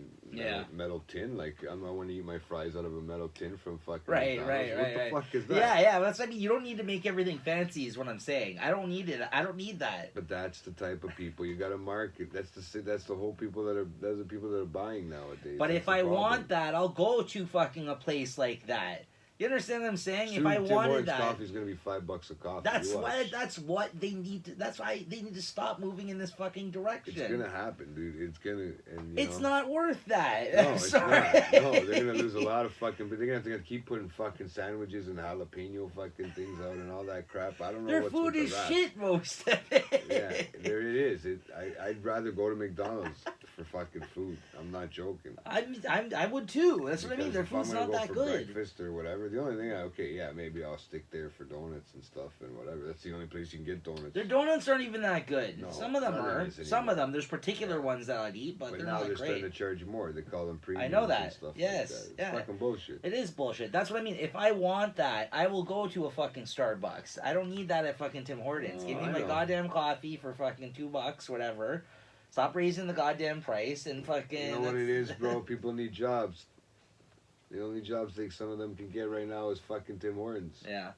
metal tin. Like, I'm not want to eat my fries out of a metal tin from fucking Right, McDonald's. right, What the right. fuck is that? Yeah. That's what I mean. You don't need to make everything fancy, is what I'm saying. I don't need it. I don't need that. But that's the type of people you got to market. That's the whole people that are. Those are people that are buying nowadays. But That's if the I problem. want that, I'll go to fucking a place like that. You understand what I'm saying? Soon, if I Tim wanted Hortons that, coffee's gonna be $5 a coffee. that's You why. watch. That's what they need to. That's why they need to stop moving in this fucking direction. It's gonna happen, dude. It's gonna. And It's not worth that. No, I'm it's sorry. not. No, they're gonna lose a lot of fucking. But they're gonna have to keep putting fucking sandwiches and jalapeno fucking things out and all that crap. I don't know Their what's food with is the wrap. shit, most of it. Yeah, there it is. I'd rather go to McDonald's for fucking food. I'm not joking. I would too. That's what I mean. Because Their if I'm food's gonna not go that for good. breakfast or whatever. The only thing maybe I'll stick there for donuts and stuff and whatever. That's the only place you can get donuts. Their donuts aren't even that good. No, Some of them none of are. it is Some anymore. of them. There's particular ones that I'd eat, but they're now not they're starting great. to charge you more. They call them premiums. I know and that. stuff Yes, like that. It's yeah. fucking bullshit. It is bullshit. That's what I mean. If I want that, I will go to a fucking Starbucks. I don't need that at fucking Tim Hortons. Oh, Give me I my know. goddamn coffee for fucking $2, whatever. Stop raising the goddamn price and fucking. You know what it is, bro? People need jobs. The only jobs some of them can get right now is fucking Tim Hortons. Yeah.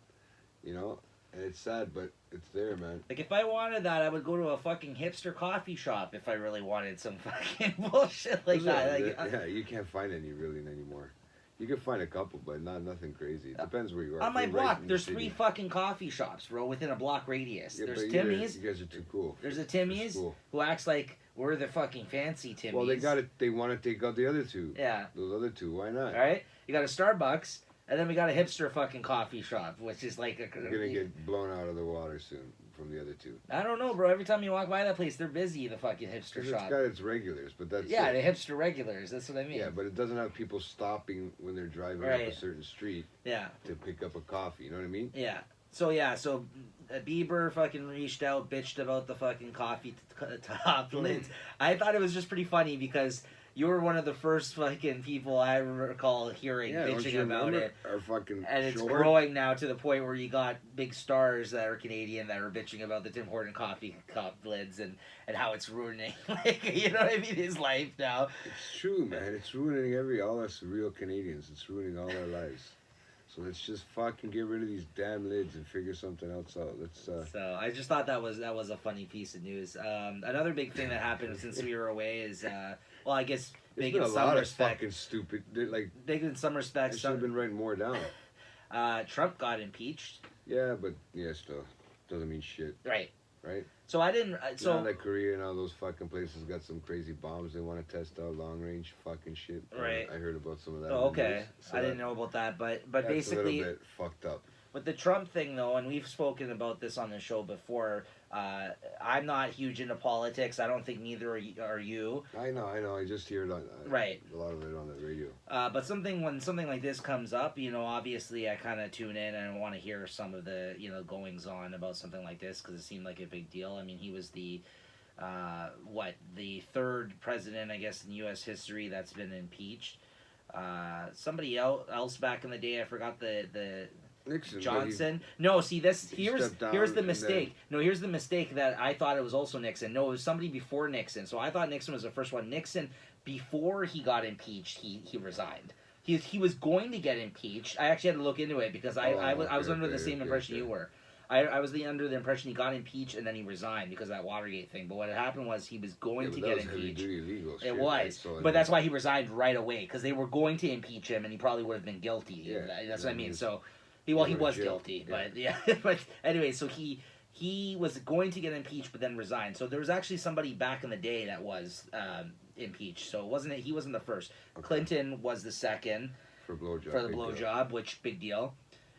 And it's sad, but it's there, man. Like, if I wanted that, I would go to a fucking hipster coffee shop if I really wanted some fucking bullshit like that. Like, Yeah, you can't find any really anymore. You can find a couple, but nothing crazy. It depends where you are. on my If you're right block, in the there's city. 3 fucking coffee shops, bro, within a block radius. Yeah, There's but Timmy's. You guys are too cool. There's a for Timmy's school. who acts like we're the fucking fancy Timmy's. Well, they want to take out the other two. Yeah. Those other two. Why not? All right. You got a Starbucks, and then we got a hipster fucking coffee shop, which is like You're gonna get blown out of the water soon from the other two. I don't know, bro. Every time you walk by that place, they're busy. The fucking hipster 'Cause shop. it's got its regulars, but that's Yeah, it. the hipster regulars. That's what I mean. Yeah, but it doesn't have people stopping when they're driving up Right. a certain street Yeah. to pick up a coffee. You know what I mean? Yeah. So Bieber fucking reached out, bitched about the fucking coffee top lids. I thought it was just pretty funny because You were one of the first fucking people I recall hearing bitching about it. Our fucking and it's short? growing now to the point where you got big stars that are Canadian that are bitching about the Tim Horton coffee cup lids and how it's ruining, like, you know what I mean, his life now. It's true, man. It's ruining all us real Canadians. It's ruining all our lives. So let's just fucking get rid of these damn lids and figure something else out. Let's. So I just thought that was a funny piece of news. Another big thing that happened since we were away is, well, I guess big in some respects. Fucking stupid. Like big in some respects. I should have been writing more down. Trump got impeached. Yeah, but still doesn't mean shit. Right. Right. So I didn't. So like Korea and all those fucking places got some crazy bombs they want to test out, long range fucking shit. Right. I heard about some of that. Oh, okay. So I didn't know about that, but basically, a little bit fucked up. With the Trump thing, though, and we've spoken about this on the show before, I'm not huge into politics. I don't think neither are you. I know. I just hear it on right. A lot of it on the radio. But when something like this comes up, obviously I kind of tune in and I want to hear some of the goings on about something like this because it seemed like a big deal. I mean, he was the third president, I guess, in U.S. history that's been impeached. Somebody else back in the day, I forgot the Nixon, Johnson. No, see this. Here's the mistake. No, here's the mistake that I thought it was also Nixon. No, it was somebody before Nixon. So I thought Nixon was the first one. Nixon, before he got impeached, he resigned. He was going to get impeached. I actually had to look into it because I was under the same impression you were. I was under the impression he got impeached and then he resigned because of that Watergate thing. But what had happened was he was going to get impeached. It was, but that's why he resigned right away because they were going to impeach him and he probably would have been guilty. Yeah, that's what I mean. So. He was guilty, but but anyway, so he was going to get impeached, but then resigned. So there was actually somebody back in the day that was impeached. So he wasn't the first. Okay. Clinton was the second for the blowjob, which big deal.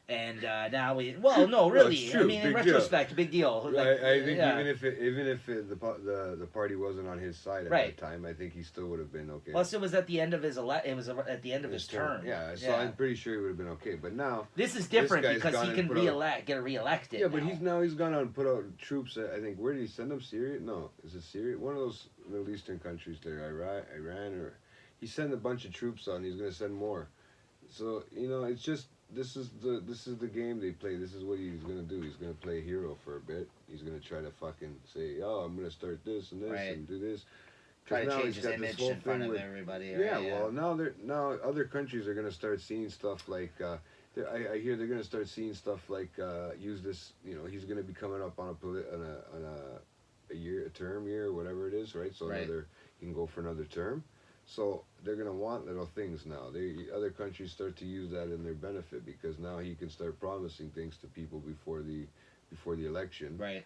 And now no, really. No, I mean, in retrospect, big deal. Like, I think even if the party wasn't on his side at that time, I think he still would have been okay. Plus, it was at the end of his his term. Yeah, so I'm pretty sure he would have been okay. But now this is different because he can get reelected. Yeah, but he's gone out and put out troops. I think where did he send them? Syria? No, is it Syria? One of those Middle Eastern countries there, Iran, or he sent a bunch of troops out. And he's going to send more. So it's just. This is the game they play. This is what he's gonna do. He's gonna play a hero for a bit. He's gonna try to fucking say, "Oh, I'm gonna start this and this and do this." Try to change his image in front of everybody. Yeah, well, now other countries are gonna start seeing stuff like. I hear they're gonna start seeing stuff like use this. He's gonna be coming up on a term year, whatever it is, right? So he can go for another term. So they're gonna want little things now. Other countries start to use that in their benefit because now he can start promising things to people before the election. Right.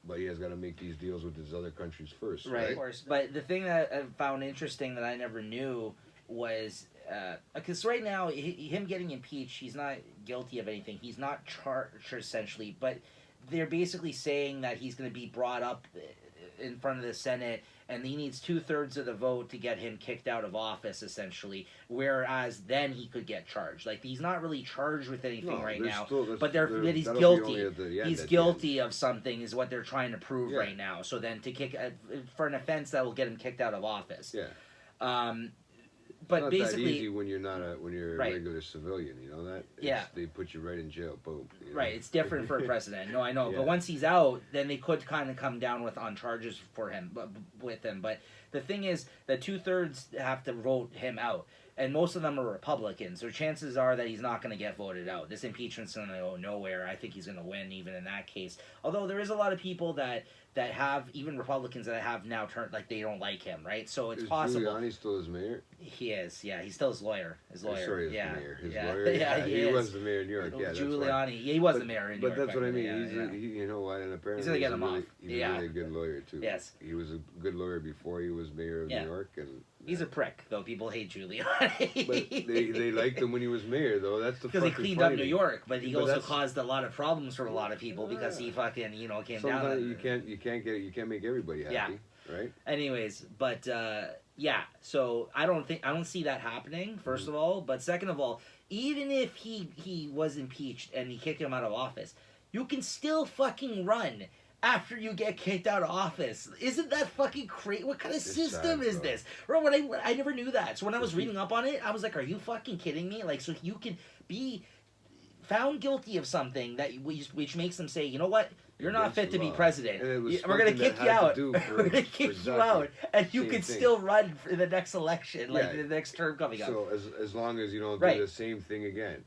But he has got to make these deals with his other countries first. Right. Of course. But the thing that I found interesting that I never knew was because right now him getting impeached, he's not guilty of anything. He's not charged essentially, but they're basically saying that he's going to be brought up in front of the Senate, and he needs 2/3 of the vote to get him kicked out of office, essentially. Whereas then he could get charged. Like he's not really charged with anything right now, but that he's guilty. He's guilty of something, is what they're trying to prove right now. So then to kick for an offense that will get him kicked out of office. Yeah. But it's not basically, that easy when you're a regular civilian, that. They put you right in jail, boom. Right, it's different for a president. No, I know, but once he's out, then they could kind of come down on charges for him, with him. But the thing is, that 2/3 have to vote him out, and most of them are Republicans. So chances are that he's not going to get voted out. This impeachment's going to go nowhere. I think he's going to win even in that case. Although there is a lot of people that have, even Republicans that have now turned, like, they don't like him, right? So it's possible. Is Giuliani still his mayor? He is, yeah. He's still his lawyer. Sorry, his mayor. His lawyer? Yeah, he was the mayor in New York, Giuliani. Yeah, he was the mayor in New York. But that's what I mean. You know what? And apparently he's going to get him off. He's a really good lawyer, too. Yes. He was a good lawyer before he was mayor of New York. And he's a prick, though. People hate Giuliani. But they liked him when he was mayor, though. That's the fucking because he cleaned up New York, but he also caused a lot of problems for a lot of people because he fucking came down. Sometimes you can't make everybody happy, right? Anyways, but so I don't see that happening. First of all, but second of all, even if he was impeached and he kicked him out of office, you can still fucking run. after you get kicked out of office. Isn't that fucking crazy? What kind of It's system sad, is bro. this? Bro, when I never knew that. So when I was If he- reading up on it, I was like, are you fucking kidding me? Like, so you can be found guilty of something which makes them say, you know what? You're not Against fit the to be law. president. And it was We're gonna something kick that you had to out. do We're gonna kick you exactly out, and you same can thing. still run for the next election, like Yeah. the next term coming up. So as long as you don't Right. do the same thing again.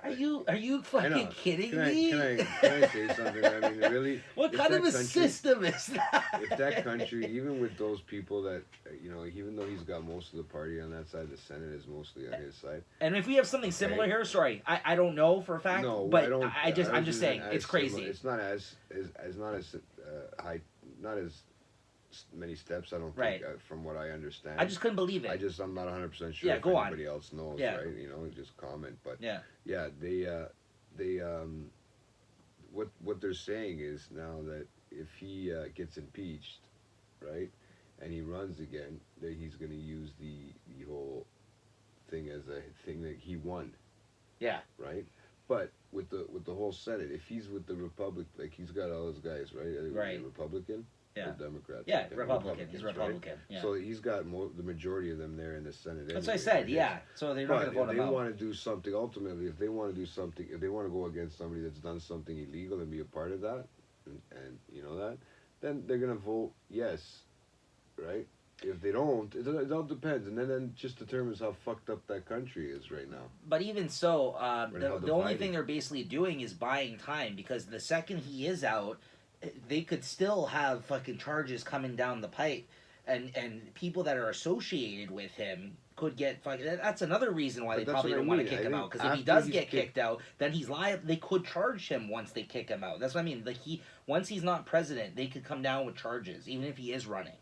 Are you fucking know. kidding Can me? I say something? I mean, really. What if kind of that a country- system is that? If that country, even with those people that, even though he's got most of the party on that side, the Senate is mostly on his side. And if we have something similar here, sorry, I don't know for a fact, No, but I don't. I'm just saying as it's crazy. similar. It's not as not as high, not as many steps. I don't Right. think, from what I understand. I just couldn't believe it. I'm not 100% sure Yeah, if go on. anybody else knows, Yeah. right? Just comment. But Yeah. yeah, they what they're saying is now that if he gets impeached, right, and he runs again, that he's going to use the whole thing as a thing that he won, Yeah. right? But with the whole Senate, if he's with the Republic, like he's got all those guys, right? Right. Republican. Yeah. Or Democrat. Yeah, Okay, Republican. He's Republicans, right? Republican. Yeah. So he's got the majority of them there in the Senate. That's what I anyway, said. guess. Yeah. So they're not But going to vote if him they out. want to do something, ultimately, if they want to do something, if they want to go against somebody that's done something illegal and be a part of that, and you know that, then they're gonna vote yes, right? If they don't, it all depends, and then just determines how fucked up that country is right now. But even so, And how the only divided. thing they're basically doing is buying time, because the second he is out, they could still have fucking charges coming down the pipe, and people that are associated with him could get fucking. That's another reason why But they that's probably what I don't want to mean. kick I him think out. Because if he after does he's get kicked- kicked out, then he's liable. They could charge him once they kick him out. That's what I mean. Like once he's not president, they could come down with charges, even if he is running.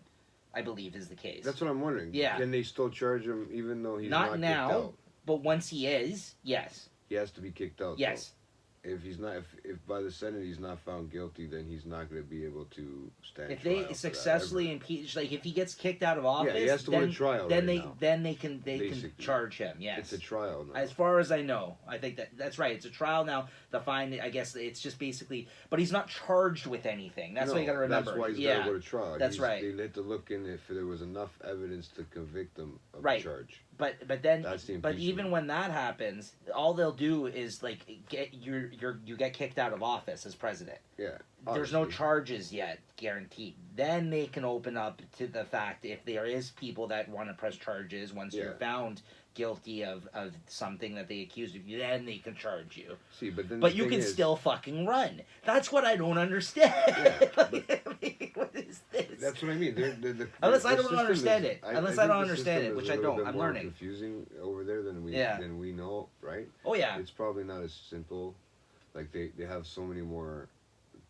I believe is the case. That's what I'm wondering. Yeah. Can they still charge him even though he's Not not now. kicked out? But once he is, yes, He has to be kicked out. yes. Though. If he's not, if by the Senate he's not found guilty, then he's not going to be able to stand. If trial they for that successfully ever. impeach, like if he gets kicked out of office, he has to then, win a trial then right now, they can basically. charge him. Yes, It's a trial now. as far as I know, I think that's right. It's a trial now. The fine, I guess, it's just basically, but he's not charged with anything. That's what you got to remember. That's why he's yeah, got to go to trial. that's right. They had to look in if there was enough evidence to convict him of Right. the charge. but then, That's the but even impeachment. when that happens, all they'll do is like get you get kicked out of office as president. Yeah. There's no obviously. charges yet guaranteed. Then they can open up to the fact if there is people that want to press charges once you're Yeah. found guilty of something that they accused of you, then they can charge you. See, but then But the you thing can is, still fucking run. That's what I don't understand. Yeah, Like, I mean, what is this? That's what I mean. Unless the I don't system understand is- it. Unless I think don't the understand system it, is which a I little don't. bit I'm more learning. confusing over there than Yeah. we know, right? Oh yeah, It's probably not as simple. Like they have so many more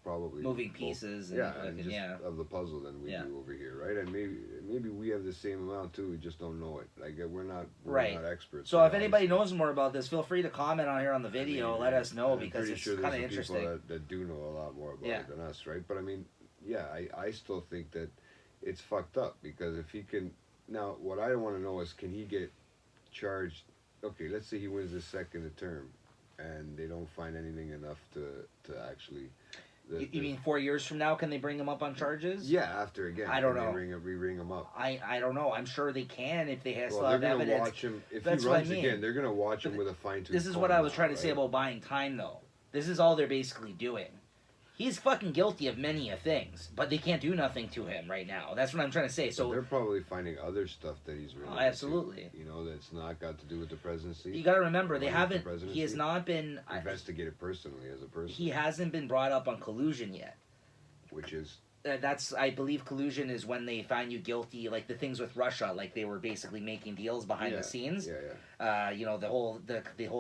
probably moving both- pieces. And yeah, fucking, and just yeah. of the puzzle than we Yeah. do over here, right? And maybe we have the same amount too. We just don't know it. Like we're not Right. not experts. So if right? anybody knows more about this, feel free to comment on here on the I mean, video. Let us know I'm because pretty it's sure there's kind of some interesting. People that do know a lot more about Yeah. it than us, right? But I mean, yeah, I still think that it's fucked up because if he can now, what I want to know is can he get charged? Okay, let's say he wins his second term, and they don't find anything enough to actually. You mean 4 years from now? Can they bring him up on charges? Yeah, after again. I don't can know. They ring him up. I don't know. I'm sure they can if they still Well, have they're gonna evidence. watch him if That's he what I runs mean. again. They're gonna watch him with a fine tooth. This is what I was trying to say about buying time, though. This is all they're basically doing. He's fucking guilty of many things, but they can't do nothing to him right now. That's what I'm trying to say. So So they're probably finding other stuff that he's really absolutely. you know, that's not got to do with the presidency. you got to remember, they Running for haven't. presidency? He has not been. Investigated personally as a person, He hasn't been brought up on collusion yet. which is That's, I believe, collusion is when they find you guilty, like the things with Russia, like they were basically making deals behind the scenes. Yeah. You know, the whole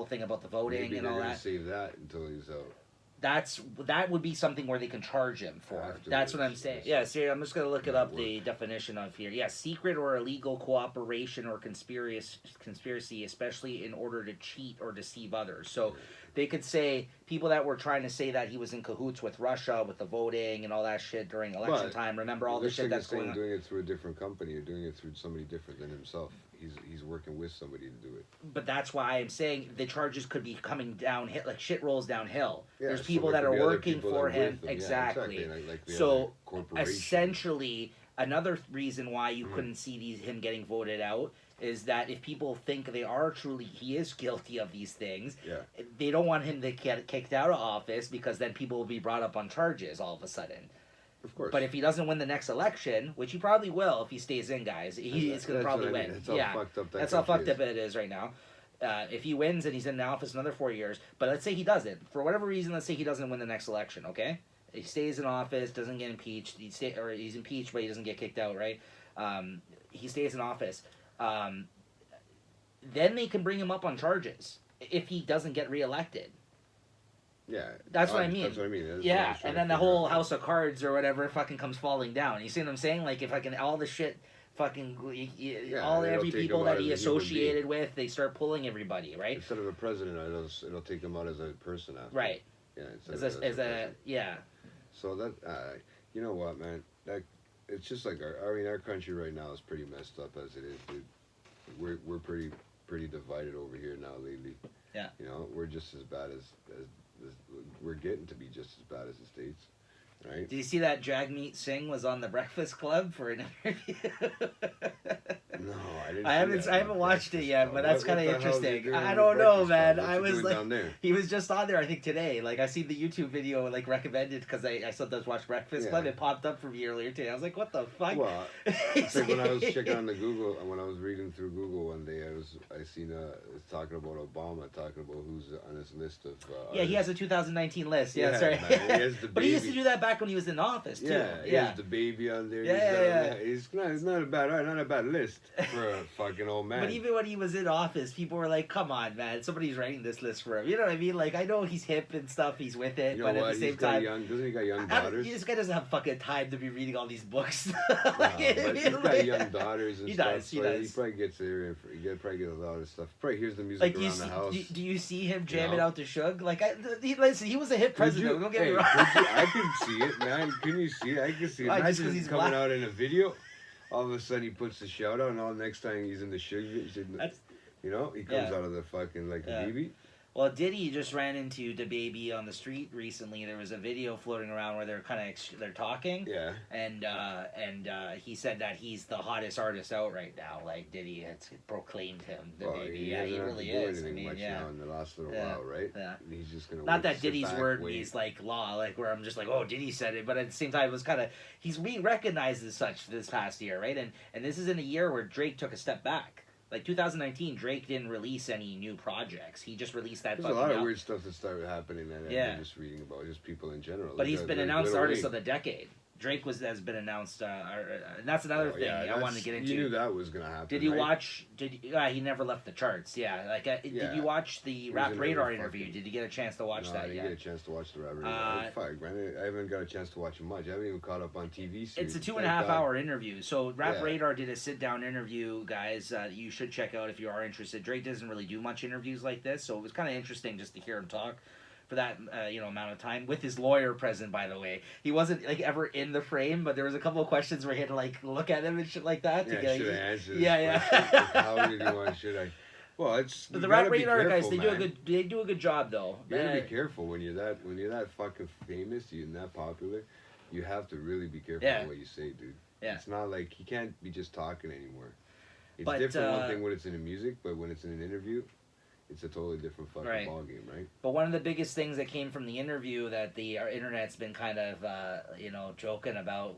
thing about the voting Maybe and they're all gonna that. save that until he's out. That would be something where they can charge him for. That's what I'm Afterwards, saying. yes. Yeah, see, I'm just gonna look it That up. The definition of here. Yeah, secret or illegal cooperation or conspiracy, especially in order to cheat or deceive others. So they could say people that were trying to say that he was in cahoots with Russia with the voting and all that shit during election But time. Remember all the Looks shit like that's you're going on. doing it through a different company. You're doing it through somebody different than himself. he's working with somebody to do it. But that's why I'm saying the charges could be coming down, like shit rolls downhill. Yeah, There's so people there that could are be other working people for that are him. with them. Exactly. Yeah, like the So other corporation. essentially, another reason why you couldn't see him getting voted out is that if people think he is guilty of these things, they don't want him to get kicked out of office because then people will be brought up on charges all of a sudden. Of course. But if he doesn't win the next election, which he probably will if he stays in, guys, he's going to probably win. That's how fucked up that's how fucked up it is right now. If he wins and he's in the office another 4 years, but let's say he doesn't. For whatever reason, let's say he doesn't win the next election, okay? He stays in office, doesn't get impeached. Or he's impeached, but he doesn't get kicked out, right? He stays in office. Then they can bring him up on charges if he doesn't get reelected. Yeah, that's what I mean. That's what I mean. Yeah, and then the whole house of cards or whatever fucking comes falling down. You see what I'm saying? Like if all the shit fucking every people that he associated with, they start pulling everybody, right? Instead of a president, it'll take him out as a person after. Right. Yeah. Yeah. So that you know what, man? That it's just like our country right now is pretty messed up as it is, dude. We're pretty divided over here now lately. Yeah. You know, we're just as bad as we're getting to be just as bad as the States, right? Did you see that Jagmeet Singh was on the Breakfast Club for an interview? No, I didn't. I haven't watched it yet, but that's kind of interesting. I don't know, man. I was like, he was just on there, I think today. Like I see the YouTube video like recommended because I sometimes watch Breakfast Club. It popped up for me earlier today. I was like, what the fuck? Well, it's like when I was checking on the Google, when I was reading through Google one day, I seen it's talking about Obama, talking about who's on his list of. He has a 2019 list. Yeah, that's right. Man, he has the but he used to do that back when he was in office too. Yeah, he has the baby on there. It's not a bad list for a fucking old man. But even when he was in office, people were like, "Come on, man! Somebody's writing this list for him." You know what I mean? Like, I know he's hip and stuff. He's with it, you know but what? at the same time, doesn't he got young daughters? This guy doesn't have fucking time to be reading all these books. But he's got young daughters and he stuff. Does. He probably gets there. He probably get a lot of stuff. Probably hears the music around the house. Do you see him jamming out to Suge? Like, listen, he was a hip president. Don't get me wrong. I can see it, man. Can you see it? I can see it. Just because he's coming out in a video. All of a sudden, he puts the shout out, and all next time he's in the Suge, he comes out of the fucking like a BB. Well, Diddy just ran into DaBaby on the street recently. There was a video floating around where they're they're talking. Yeah. And he said that he's the hottest artist out right now. Like Diddy has proclaimed him DaBaby. He really is. I mean, much now in the last little while, right? Yeah. And he's just gonna not that Diddy's word means like law, like where I'm just like, oh, Diddy said it, but at the same time, it was kind of he's being recognized as such this past year, right? And this is in a year where Drake took a step back. Like 2019, Drake didn't release any new projects. He just released that. There's a lot of weird stuff that started happening that I'm just reading about, just people in general. But he's been announced Artist of the Decade. Drake has been announced, and that's another thing I wanted to get into. You knew that was gonna happen. Did you watch? He never left the charts. Yeah, did you watch the Rap Radar interview? Did you get a chance to watch that? I didn't get a chance to watch the Rap Radar. Fuck, man, I haven't got a chance to watch much. I haven't even caught up on TV series. It's a 2.5 hour interview. So Rap Radar did a sit down interview, guys. You should check out if you are interested. Drake doesn't really do much interviews like this, so it was kind of interesting just to hear him talk for that amount of time with his lawyer present. By the way, he wasn't like ever in the frame, but there was a couple of questions where he had to like look at him and shit like that. Yeah, should I answer this question? How did you want? Should I? Well, it's the Rap Radar guys. They do a good job though. You gotta be careful when you're that fucking famous, you're that popular. You have to really be careful with what you say, dude. Yeah. It's not like he can't be just talking anymore. It's different one thing when it's in a music, but when it's in an interview, it's a totally different fucking ballgame, right? But one of the biggest things that came from the interview that the internet's been kind of, joking about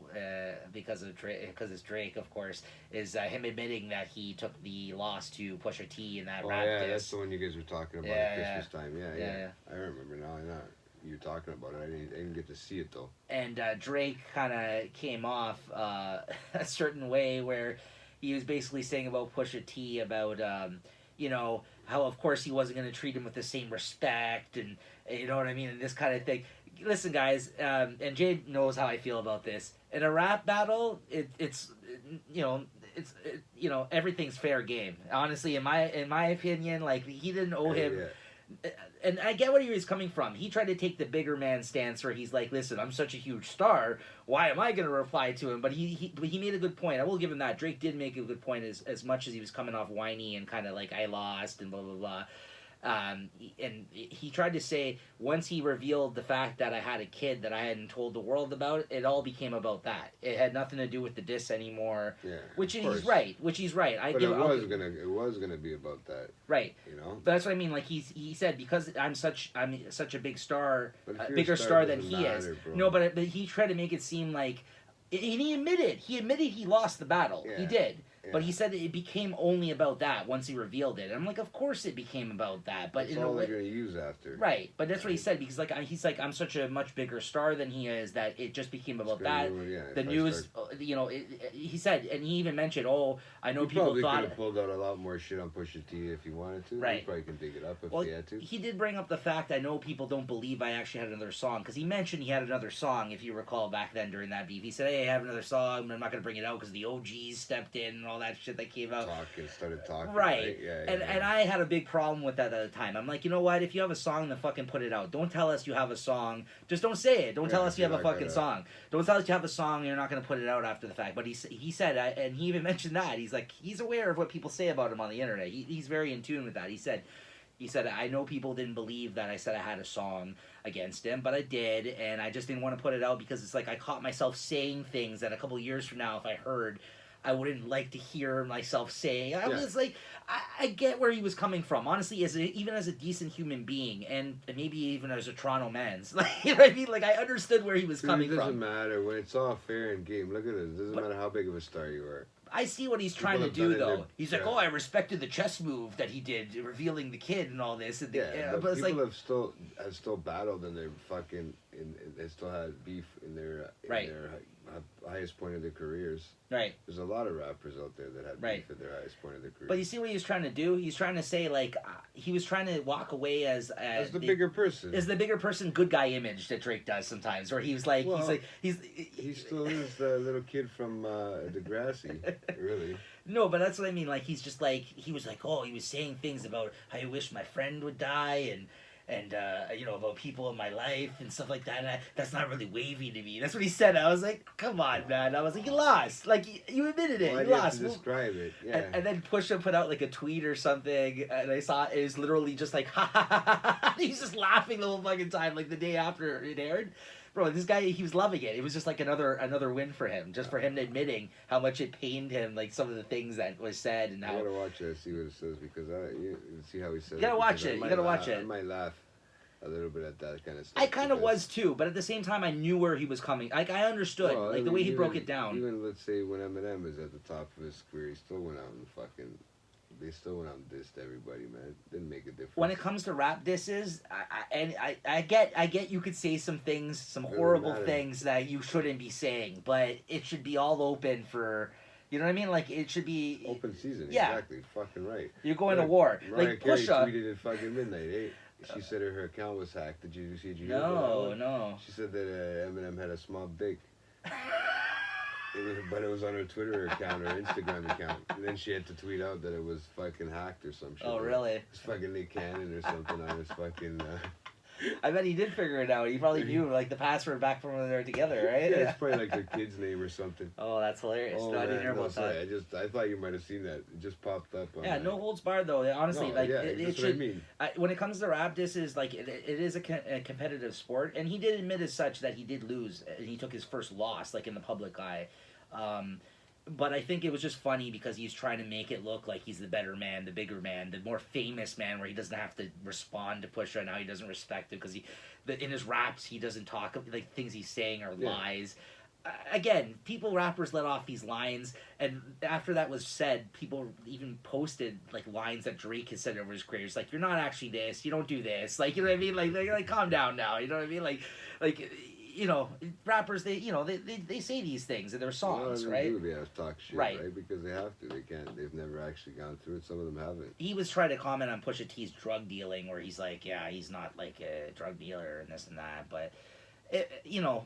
because it's Drake, of course, is him admitting that he took the loss to Pusha T in that rap diss. That's the one you guys were talking about at Christmas time. Yeah. I remember now. I know you're talking about it. I didn't get to see it though. And Drake kind of came off a certain way where he was basically saying about Pusha T about how of course he wasn't going to treat him with the same respect and you know what I mean, and this kind of thing. Listen, guys, and Jade knows how I feel about this. In a rap battle, it's everything's fair game. Honestly, in my opinion, like he didn't owe him. and I get where he was coming from. He tried to take the bigger man stance where he's like, listen, I'm such a huge star. Why am I going to reply to him? But he made a good point. I will give him that. Drake did make a good point as much as he was coming off whiny and kind of like, I lost and blah, blah, blah. And he tried to say, once he revealed the fact that I had a kid that I hadn't told the world about, it all became about that. It had nothing to do with the diss anymore. Yeah, which he's right. Which he's right. But it was gonna be about that. Right. You know. But that's what I mean. Like he said, because I'm such a big star, But a bigger star than he matter, is. bro. No, but he tried to make it seem like, and he admitted he lost the battle. Yeah. He did. Yeah. But he said it became only about that once he revealed it. And I'm like, of course it became about that. But that's all they're gonna use after. Right, but that's what he said, because he's like, I'm such a much bigger star than he is that it just became about that. The news, he said, and he even mentioned, I know people probably thought could have pulled out a lot more shit on Pusha T if he wanted to. Right. He probably can dig it up if he had to. He did bring up the fact, I know people don't believe I actually had another song, because he mentioned he had another song, if you recall back then during that beef. He said, hey, I have another song, but I'm not going to bring it out because the OGs stepped in and all that shit that came out. Started talking. Right. Yeah, and I had a big problem with that at the time. I'm like, you know what? If you have a song, then fucking put it out. Don't tell us you have a song. Just don't say it. Don't tell us you have a fucking song. Don't tell us you have a song and you're not going to put it out after the fact. But he said, and he even mentioned that. He's like, he's aware of what people say about him on the internet. He's very in tune with that. He said, I know people didn't believe that I said I had a song against him, but I did, and I just didn't want to put it out because it's like I caught myself saying things that a couple of years from now, if I heard, I wouldn't like to hear myself say. I was like, I get where he was coming from. Honestly, even as a decent human being, and maybe even as a Toronto man's, like, you know what I mean? Like, I understood where he was coming from. It doesn't matter when it's all fair and game. Look at this. It doesn't matter how big of a star you are. I see what he's trying to do, though. He's like, I respected the chess move that he did, revealing the kid and all this. And but people have still battled in their fucking, they still had beef in their highest point of their careers. Right. There's a lot of rappers out there that had beef at their highest point of their careers. But you see what he was trying to do? He's trying to say, like, he was trying to walk away as the bigger person. As the bigger person, good guy image that Drake does sometimes, where he was like, he still is the little kid from Degrassi, really. No, but that's what I mean. Like, he's just like, he was saying things about how he wished my friend would die and about people in my life and stuff like that. And that's not really wavy to me. That's what he said. I was like, come on, man. I was like, you lost. Like, you admitted it. You lost. To describe it. Yeah. And then Pusha put out like a tweet or something, and I saw it was literally just like, ha ha ha ha ha. He's just laughing the whole fucking time, like the day after it aired. Bro, this guy, he was loving it. It was just like another win for him, just for him admitting how much it pained him, like some of the things that was said and how. I gotta watch it and see what it says because you see how he says. You gotta watch it. You gotta watch it. I might laugh a little bit at that kind of stuff. I kind of was too, but at the same time, I knew where he was coming. Like, I understood, the way he broke it down. Even let's say when Eminem is at the top of his career, he still went out and fucking. They still went out and dissed everybody, man. Didn't make a difference. When it comes to rap disses, I get you could say some things, some horrible things that you shouldn't be saying, but it should be all open for, you know what I mean? Like, it should be open season. Yeah, exactly. Fucking right. You're going to war. Mariah like Carey Pusha tweeted at fucking midnight. Hey, she said her account was hacked. Did you see? No. She said that Eminem had a small dick. But it was on her Twitter account or Instagram account. And then she had to tweet out that it was fucking hacked or some shit. Oh, really? It's fucking Nick Cannon or something on his fucking... I bet he did figure it out. He probably knew, like, the password back from when they were together, right? Yeah, it's probably like their kid's name or something. Oh, that's hilarious. Oh, no, I didn't hear about that. I thought you might have seen that. It just popped up. Yeah, no holds barred, though. Honestly, it should... What I mean. When it comes to rap, this is, like, it is a competitive sport. And he did admit as such that he did lose. And he took his first loss, like, in the public eye. But I think it was just funny because he's trying to make it look like he's the better man, the bigger man, the more famous man, where he doesn't have to respond to Pusha now. He doesn't respect him because in his raps he doesn't talk, like, things he's saying are lies. Again, rappers let off these lines, and after that was said, people even posted like lines that Drake has said over his career. It's like, you're not actually this, you don't do this, like, you know what I mean? Like calm down now, you know what I mean? Like. You know, rappers, they say these things in their songs, right? They have to talk shit, right? Because they have to. They can't. They've never actually gone through it. Some of them haven't. He was trying to comment on Pusha T's drug dealing, where he's like, yeah, he's not like a drug dealer and this and that, but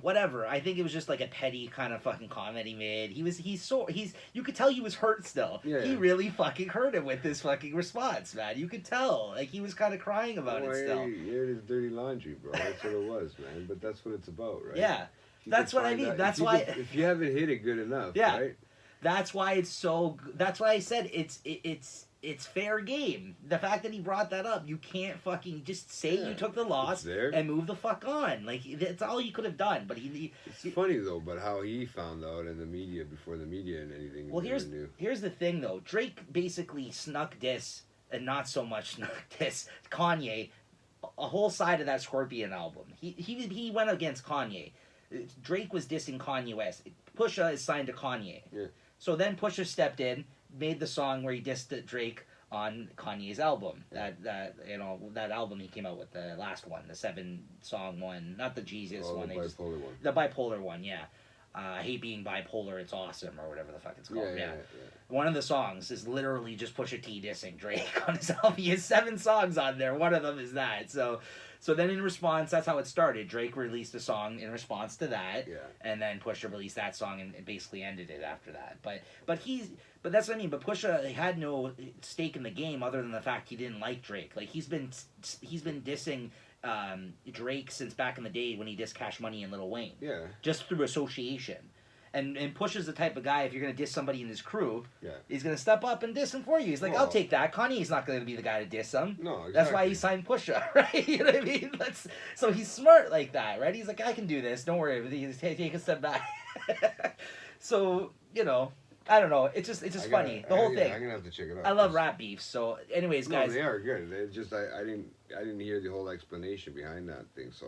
whatever. I think it was just like a petty kind of fucking comment he made. You could tell he was hurt still. Yeah. He really fucking hurt him with this fucking response, man. You could tell. Like, he was kind of crying about it still. He aired his dirty laundry, bro. That's what it was, man. But that's what it's about, right? Yeah. That's what I mean. That's why. If you haven't hit it good enough, yeah. right? That's why it's so. That's why I said it's fair game. The fact that he brought that up, you can't fucking just say you took the loss and move the fuck on. Like, that's all you could have done. But it's funny though, but how he found out in the media before the media and anything. Well, here's the thing though. Drake basically snuck diss, and not so much snuck diss, Kanye, a whole side of that Scorpion album. He went against Kanye. Drake was dissing Kanye West. Pusha is signed to Kanye. Yeah. So then Pusha stepped in, made the song where he dissed Drake on Kanye's album. That album he came out with, the last one, the 7-song one, not the Jesus one. The bipolar one. The bipolar one, yeah. I hate being bipolar, it's awesome, or whatever the fuck it's called. Yeah. One of the songs is literally just Pusha T dissing Drake on his album. He has 7 songs on there. One of them is that. So then in response, that's how it started. Drake released a song in response to that, and then Pusha released that song and basically ended it after that. But that's what I mean. But Pusha had no stake in the game other than the fact he didn't like Drake. Like, he's been dissing Drake since back in the day when he dissed Cash Money and Lil Wayne. Yeah. Just through association. And Pusha's the type of guy, if you're going to diss somebody in his crew, yeah, he's going to step up and diss him for you. He's like, I'll take that. Kanye's not going to be the guy to diss him. No, exactly. That's why he signed Pusha, right? You know what I mean? So he's smart like that, right? He's like, I can do this. Don't worry. Take a step back. So, I don't know. It's just funny. The whole thing. I'm gonna have to check it out. I love rap beefs. So, anyways, guys. No, they are good. They just I didn't hear the whole explanation behind that thing. So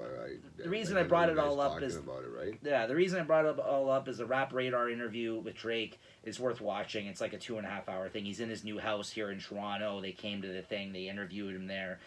the reason I brought it all up is about it, right? Yeah, the reason I brought it all up is the Rap Radar interview with Drake is worth watching. It's like a 2.5-hour thing. He's in his new house here in Toronto. They came to the thing. They interviewed him there.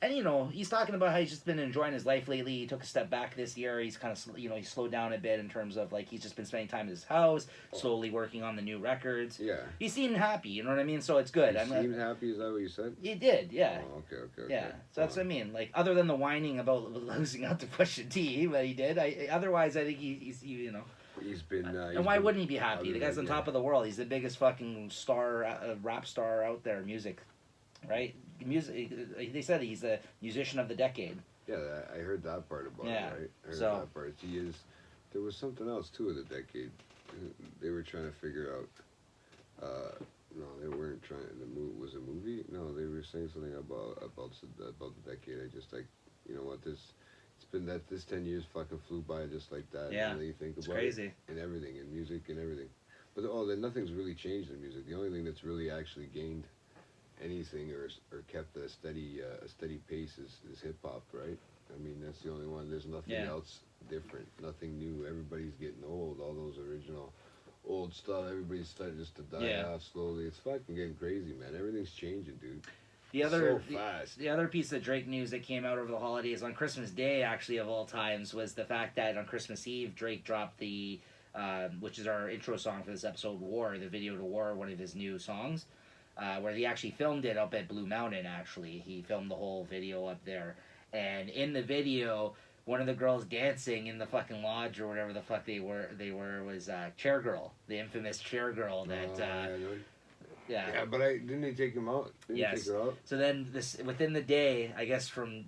And, he's talking about how he's just been enjoying his life lately. He took a step back this year. He's kind of, he slowed down a bit in terms of, like, he's just been spending time in his house, slowly working on the new records. Yeah. He seemed happy, you know what I mean? So it's good. He seemed happy? Is that what you said? He did, yeah. Oh, okay. Yeah, so that's what I mean. Like, other than the whining about losing out to Pusha T, what he did, otherwise I think he's He's been... and why wouldn't he be happy? The guy's on top of the world. He's the biggest fucking star, rap star out there, music. Right? Music. They said he's the musician of the decade. Yeah, I heard that part about it, right? I heard that part. He is... There was something else, too, of the decade. They were trying to figure out... no, they weren't trying... Was it a movie? No, they were saying something about the decade. I just, like, you know what, this 10 years fucking flew by just like that. Yeah, and then you think about crazy. It and everything, and music and everything. But then nothing's really changed in music. The only thing that's really actually gained anything or kept a steady pace is hip hop, right? I mean, that's the only one. There's nothing else different, nothing new. Everybody's getting old. All those original old stuff, everybody's starting just to die off slowly. It's fucking getting crazy, man. Everything's changing, dude. So fast. The other piece of Drake news that came out over the holidays on Christmas Day, actually of all times, was the fact that on Christmas Eve Drake dropped the, which is our intro song for this episode, War, the video to War, one of his new songs, where he actually filmed it up at Blue Mountain. Actually, he filmed the whole video up there, and in the video, one of the girls dancing in the fucking lodge or whatever the fuck they were was Chair Girl, the infamous Chair Girl that. Yeah, but didn't they take him out? Yes. Take her out? So then, within the day, I guess from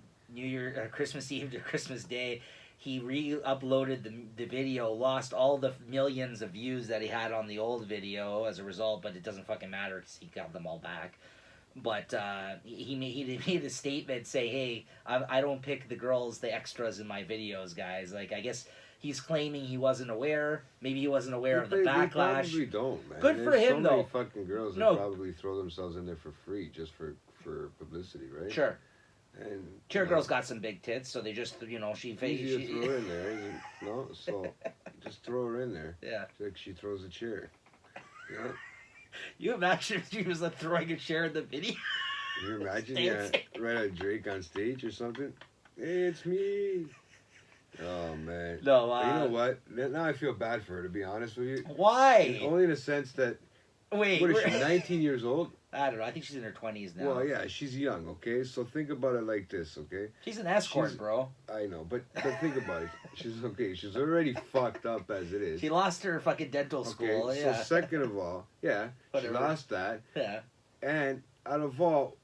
Christmas Eve to Christmas Day, he re-uploaded the video, lost all the millions of views that he had on the old video as a result, but it doesn't fucking matter because he got them all back. But he made a statement say, hey, I don't pick the extras in my videos, guys. Like, I guess he's claiming he wasn't aware. Maybe he wasn't aware of the backlash. They probably don't, man. Good for him, though. though. Many fucking girls that probably throw themselves in there for free, just for publicity, right? Sure. And Chair Girl's got some big tits, so they just, she easy to throw her in there. No, so just throw her in there. Yeah. Like she throws a chair. Yeah. You imagine if she was throwing a chair in the video? Can you imagine? Right at Drake on stage or something? Hey, it's me. Oh, man. No, but you know what? Now I feel bad for her, to be honest with you. Why? Only in a sense that Wait, What is she? 19 years old? I don't know. I think she's in her 20s now. Well, yeah, she's young. Okay, so think about it like this. Okay. She's an escort, She's- bro. I know, but think about it. She's okay. She's already fucked up as it is. She lost her fucking dental school. Okay, Yeah. so second of all, yeah, she Whatever. lost that. Yeah. And out of all,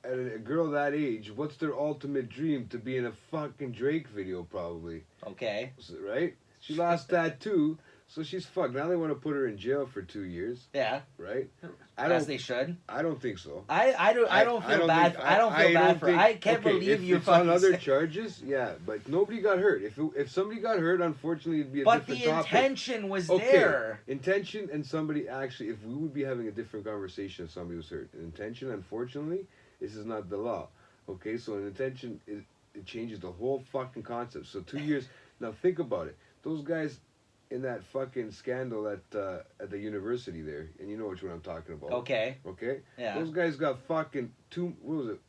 at a girl that age, what's their ultimate dream? To be in a fucking Drake video, probably. Okay. Right? She lost that too, so she's fucked. Now they want to put her in jail for 2 years, Yeah. right? As they should. I don't think so. I don't feel bad. I don't feel bad for. I can't believe if you it's fucking. on other said- charges, yeah, but nobody got hurt. If somebody got hurt, unfortunately, it'd be a But different the topic. intention was Okay. there. Intention and somebody actually, if we would be having a different conversation if somebody was hurt. Intention, unfortunately, this is not the law. Okay, so an intention, it changes the whole fucking concept. So 2 years, now think about it. Those guys in that fucking scandal at the university there, and you know which one I'm talking about. Okay. Okay? Yeah. Those guys got fucking what was it?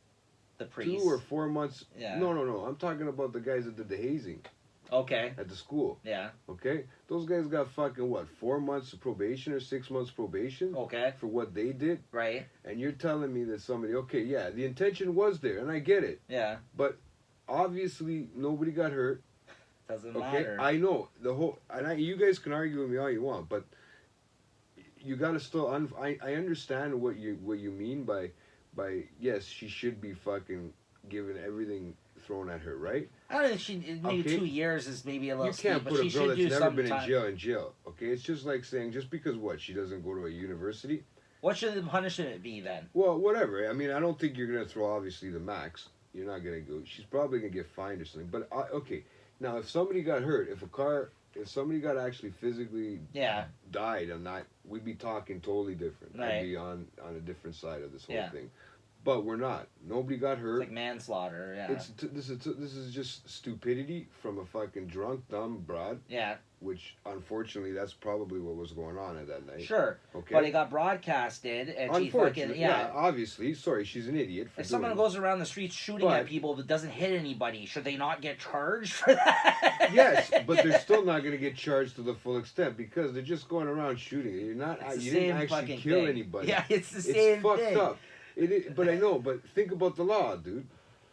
The priest. 2 or 4 months. Yeah. No. I'm talking about the guys that did the hazing Okay. at the school. Yeah. Okay? Those guys got fucking what, 4 months of probation or 6 months probation Okay. for what they did? Right. And you're telling me that somebody, okay, yeah, the intention was there, and I get it. Yeah. Obviously, nobody got hurt. Doesn't Okay? matter. I know the whole, you guys can argue with me all you want, but you gotta still, I understand what you mean by yes, she should be fucking given everything thrown at her, right? I don't think she maybe Okay. 2 years is maybe a little You can't steep, put but a she girl should that's do never some been time. in jail. Okay, it's just like saying just because what, she doesn't go to a university. What should the punishment be then? Well, whatever. I mean, I don't think you're gonna throw obviously the max. You're not gonna go. She's probably gonna get fined or something. But okay, now if somebody got hurt, if somebody got actually physically Yeah. died on that, we'd be talking totally different. Right. I'd be on a different side of this whole Yeah. thing. But we're not. Nobody got It's hurt. like manslaughter. Yeah. This is just stupidity from a fucking drunk, dumb broad. Yeah. Which unfortunately, that's probably what was going on at that night. Sure. Okay. But it got broadcasted, and she fucking Unfortunately, yeah. obviously, sorry, she's an idiot. For If someone doing goes around the streets shooting But- at people that doesn't hit anybody, should they not get charged for that? Yes, but they're still not going to get charged to the full extent because they're just going around shooting. You're not. It's the You same didn't actually fucking kill thing. anybody. Yeah, it's the It's same fucked thing. up. It is, but I know. But think about the law, dude.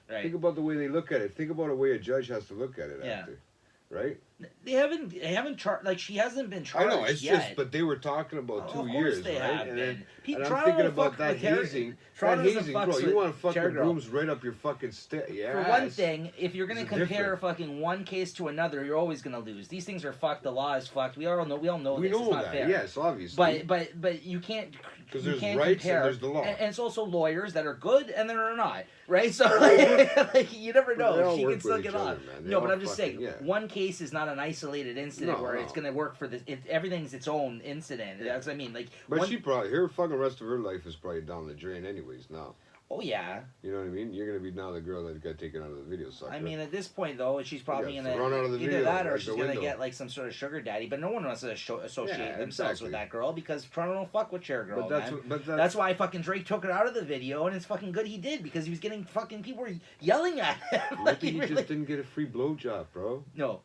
Right. Think about the way they look at it. Think about the way a judge has to look at it Yeah. after, right? They haven't charged. Like she hasn't been I charged know. It's yet. just. But they were talking about Of 2 course years, they right? have And been. then. Pete, And I'm Toronto thinking will about fuck that with Harry- hazing. Toronto That doesn't hazing, fucks bro. You with want fucking Chair Girl. brooms right up your fucking yeah. For one thing, if you're gonna It's compare different. fucking one case to another, you're always gonna lose. These things are fucked. The law is fucked. We all know. We all know we this. know It's not that. fair. Yes, obviously. But you can't. Because you there's can't rights compare. and there's the law. And it's also lawyers that are good and that are not, right? So like you never But they know. all She work can still with get each other, on. man. They No, but all I'm just fucking- saying, yeah. one case is not an isolated incident No, where no. it's going to work for this. Everything's its own incident. That's what I mean. Like, But one, she probably her fucking rest of her life is probably down the drain anyways now. oh yeah. You know what I mean? You're gonna be now the girl that got taken out of the video sucker. I mean, at this point though, she's probably Yeah, gonna run out of the either video, that or like she's the gonna window. get like some sort of sugar daddy. But no one wants to associate Yeah, themselves with exactly. that girl because Toronto don't fuck with Chair Girl, but that's man. what, but That's why fucking Drake took her out of the video, and it's fucking good he did because he was getting fucking people were yelling at him. I like think he he really, just didn't get a free blowjob, bro. no.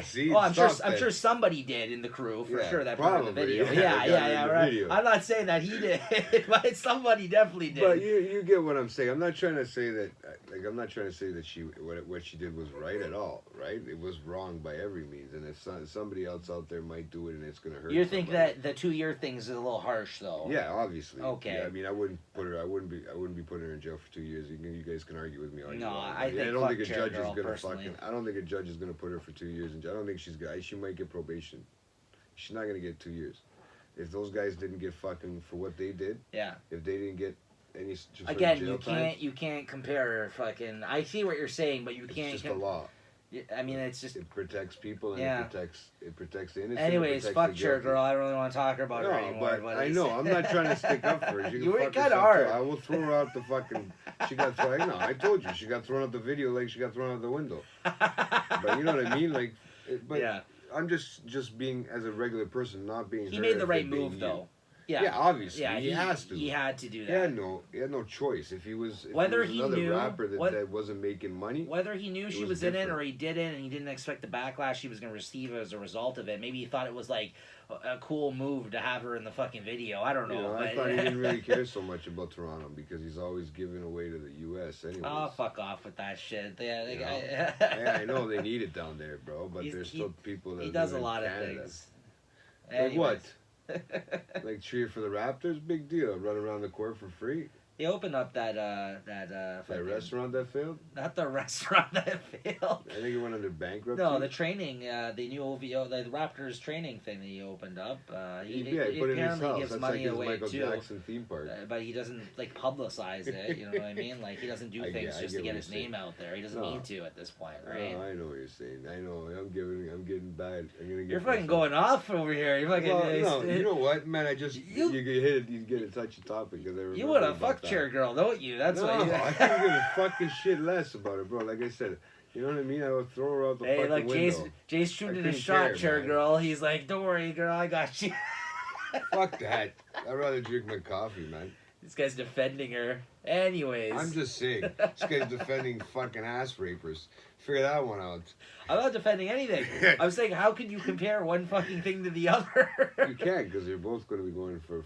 See, Oh, I'm sure. stop I'm that. sure somebody did in the crew for Yeah, sure. That part of the probably, video. yeah, Yeah, got it in yeah, the right. video. I'm not saying that he did, but somebody definitely did. But you get what I'm saying. I'm not trying to say that I'm not trying to say that what she did was right at all. Right? It was wrong by every means. And if somebody else out there might do it and it's gonna hurt. You think somebody. that the 2-year thing is a little harsh, though? Yeah, obviously. Okay. Yeah, I mean, I wouldn't be putting her in jail for 2 years. You guys can argue with me all you No, want. I think don't fuck think a Chair judge Girl, is gonna personally. I don't think a judge is gonna put her for 2 years in jail. I don't think she might get probation. She's not gonna get 2 years. If those guys didn't get fucking for what they did, Yeah. if they didn't get any just Again, jail you can't compare fucking. I see what you're saying, but you it's can't. just the law. I mean, it's just. It protects people and Yeah. it protects the innocent. Anyways, it fuck protects the Chair guilty. Girl. I don't really want to talk about her No, anymore. but I know. I'm not trying to stick up for her. She can You were fuck kinda herself, hard. too. I will throw her out the fucking. She got thrown. I know. I told you she got thrown out the video like she got thrown out the window. But you know what I mean? Like, but yeah. I'm just being as a regular person, not being. He her made the for right being move, you. though. Yeah, obviously yeah, he has to. He had to do He that. had no choice. If he was Whether he another knew rapper that wasn't making money, whether he knew she was was in it different. or he didn't, and he didn't expect the backlash he was going to receive as a result of it. Maybe he thought it was like a cool move to have her in the fucking video. I don't know. I thought he didn't really care so much about Toronto because he's always giving away to the U.S. anyways. Oh, fuck off with that shit. Yeah, I know they need it down there, bro, but there's still people that he does a live in lot Canada. of things. Like what? Like cheer for the Raptors? Big deal. Run around the court for free? They opened up that restaurant that failed? Not the restaurant that failed. I think it went under bankruptcy. No, the training, the new OVO, the Raptors training thing that he opened up. He put it in his house. Gives That's money like his away Michael too. Jackson theme park. But he doesn't like publicize it. You know what I mean? Like he doesn't do things just to get his name out there. He doesn't need to at this point, right? No, I know what you're saying. I know. I'm getting bad. I'm gonna get. You're fucking going off over here. You're fucking. Well, no, you know what, man? You get a touchy topic because you want to fuck chair girl, don't you? That's no, what. I couldn't give a fucking shit less about it, bro. Like I said, you know what I mean? I would throw her out the fucking window. Hey, look, Jay's shooting his shot, chair girl. He's like, "Don't worry, girl, I got you." Fuck that. I'd rather drink my coffee, man. This guy's defending her. Anyways. I'm just saying. This guy's defending fucking ass rapers. Figure that one out. I'm not defending anything. I'm saying, how can you compare one fucking thing to the other? You can't, because they're both going to be going for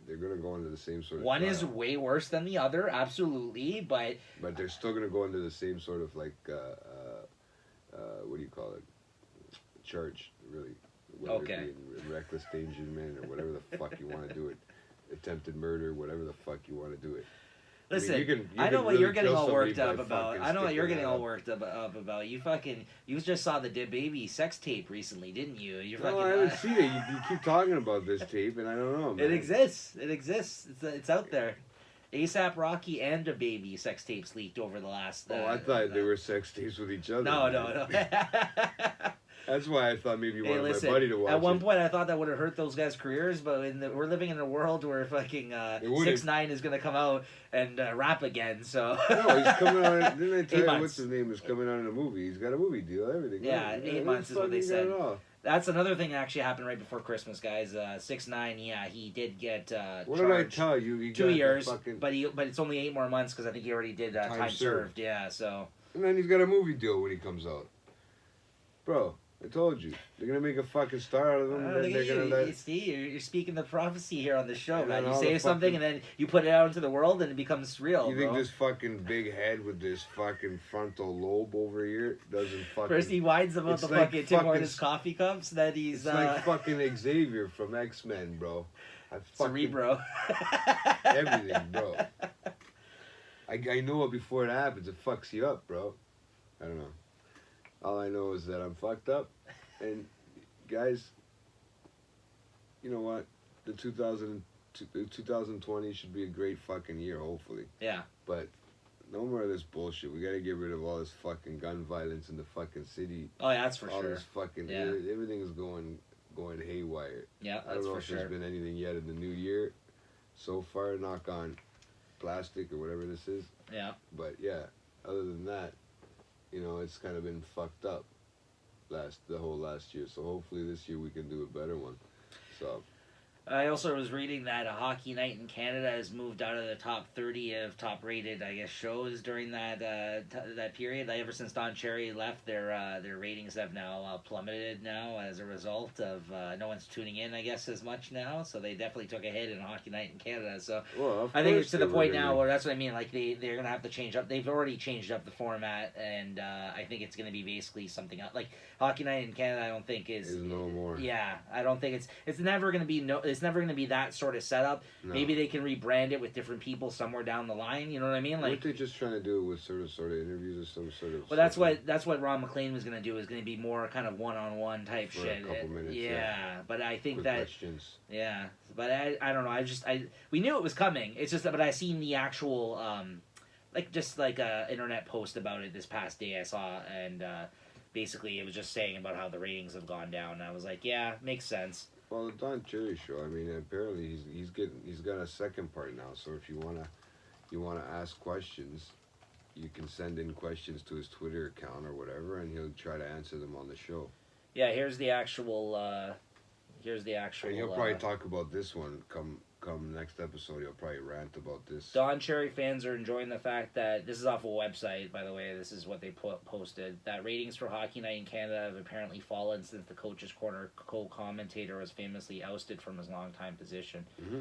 they're going to go into the same sort of one trial. is way worse than the other, absolutely, but they're still going to go into the same sort of like what do you call it? Charge, really. Whether okay. It be reckless endangerment or whatever the fuck you want to do it. Attempted murder, whatever the fuck you want to do it. Listen, I mean, I know what really you're getting all worked up by about. I know what you're getting all worked up about. You just saw the baby sex tape recently, didn't you? No, I haven't seen it. You keep talking about this tape, and I don't know, man. It exists. It's out there. ASAP Rocky and DaBaby sex tapes leaked over the last. I thought they were sex tapes with each other. No. That's why I thought maybe you wanted my buddy to watch it. At one point, I thought that would have hurt those guys' careers, but we're living in a world where fucking 6ix9ine is gonna come out and rap again. So no, he's coming out. Didn't I tell you what's his name is coming out in a movie? He's got a movie deal, everything. Yeah, right? 8 months is what they said. That's another thing that actually happened right before Christmas, guys. 6ix9ine, yeah, he did get what did I tell you? He 2 years, but it's only 8 more months because I think he already did time served. Yeah, so. And then he's got a movie deal when he comes out, bro. I told you. They're going to make a fucking star out of him. Then they're going to see, you're speaking the prophecy here on the show, man. You say something and then you put it out into the world and it becomes real, You think this fucking big head with this fucking frontal lobe over here doesn't fucking... First he whines about the like fucking Tim Hortons coffee cups, then he's... It's like fucking Xavier from X-Men, bro. Cerebro. Everything, bro. I know it before it happens. It fucks you up, bro. I don't know. All I know is that I'm fucked up, and guys, you know what? The 2020 should be a great fucking year, hopefully. Yeah. But no more of this bullshit. We gotta get rid of all this fucking gun violence in the fucking city. Oh yeah, that's for sure. All this fucking everything is going haywire. Yeah, that's for sure. I don't know if there's been anything yet in the new year. So far, knock on plastic or whatever this is. Yeah. But yeah, other than that. You know, it's kind of been fucked up the whole last year. So hopefully this year we can do a better one. So I also was reading that A Hockey Night in Canada has moved out of the top 30 of top-rated, I guess, shows during that that period. Like, ever since Don Cherry left, their ratings have now plummeted now as a result of no one's tuning in, I guess, as much now. So they definitely took a hit in A Hockey Night in Canada. So I think it's to the point now where that's what I mean. Like they're gonna have to change up. They've already changed up the format, and I think it's gonna be basically something else. Like Hockey Night in Canada, I don't think is no more. Yeah, I don't think it's never gonna be It's never going to be that sort of setup. No. Maybe they can rebrand it with different people somewhere down the line. You know what I mean? Like, aren't they just trying to do it with sort of interviews or some sort of? Well, that's what Ron McLean was going to do. Is going to be more kind of one-on-one type for shit. A couple minutes, yeah, but I think with that questions. Yeah, but I don't know. We knew it was coming. It's just that, but I seen the actual just like a internet post about it this past day I saw, and basically it was just saying about how the ratings have gone down. And I was like, yeah, makes sense. Well, the Don Cherry Show. I mean, apparently he's got a second part now. So if you wanna ask questions, you can send in questions to his Twitter account or whatever, and he'll try to answer them on the show. Yeah, here's the actual Here's the actual. And he'll probably talk about this one come next episode. He'll probably rant about this. Don Cherry fans are enjoying the fact that this is off a website, by the way. This is what they posted. That ratings for Hockey Night in Canada have apparently fallen since the Coach's Corner co-commentator was famously ousted from his longtime position. Mm-hmm.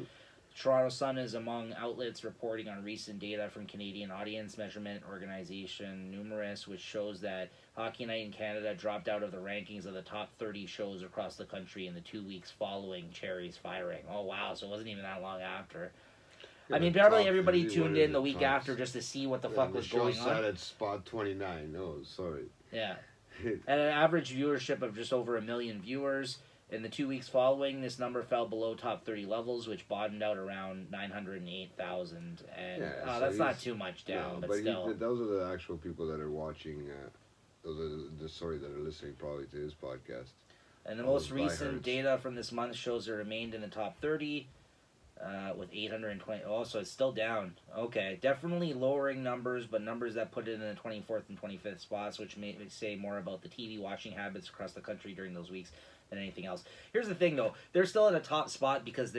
Toronto Sun is among outlets reporting on recent data from Canadian audience measurement organization Numerous, which shows that Hockey Night in Canada dropped out of the rankings of the top 30 shows across the country in the 2 weeks following Cherry's firing. Oh, wow. So it wasn't even that long after. Yeah, I mean, probably everybody tuned in the week after just to see what the fuck was going on. The show sat at spot 29. No, sorry. Yeah. At an average viewership of just over 1 million viewers. In the 2 weeks following, this number fell below top 30 levels, which bottomed out around 908,000. And so that's not too much down, but still. Those are the actual people that are watching. Those are that are listening probably to his podcast. And the most recent data from this month shows it remained in the top 30 with 820. Oh, so it's still down. Okay, definitely lowering numbers, but numbers that put it in the 24th and 25th spots, which may say more about the TV watching habits across the country during those weeks than anything else. Here's the thing, though. They're still at a top spot because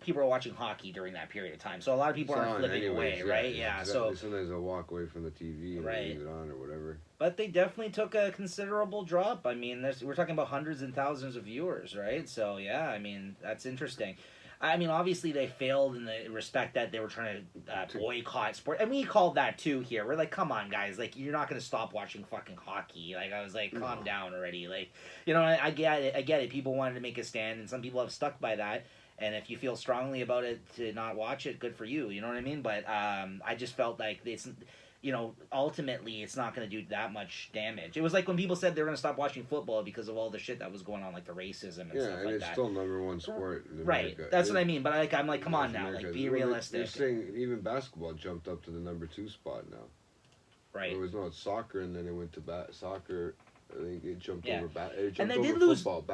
people are watching hockey during that period of time. So a lot of people aren't flipping away, right? Yeah. Exactly. So sometimes they'll walk away from the TV and leave it on or whatever. But they definitely took a considerable drop. I mean, we're talking about hundreds and thousands of viewers, right? So, yeah, I mean, that's interesting. I mean, obviously they failed in the respect that they were trying to boycott sport. And we called that too here. We're like, come on, guys. Like, you're not going to stop watching fucking hockey. Like, I was like, calm down already. Like, you know, I get it. People wanted to make a stand, and some people have stuck by that. And if you feel strongly about it to not watch it, good for you. You know what I mean? But I just felt like it's... You know, ultimately, it's not going to do that much damage. It was like when people said they were going to stop watching football because of all the shit that was going on, like the racism and stuff like that. Yeah, and it's still #1 sport in America. Right, that's what I mean. But I'm like, come on now, like, be realistic. They're saying even basketball jumped up to the #2 spot now. Right. It's soccer, and then it went to soccer. I think it jumped over and they did lose. Football.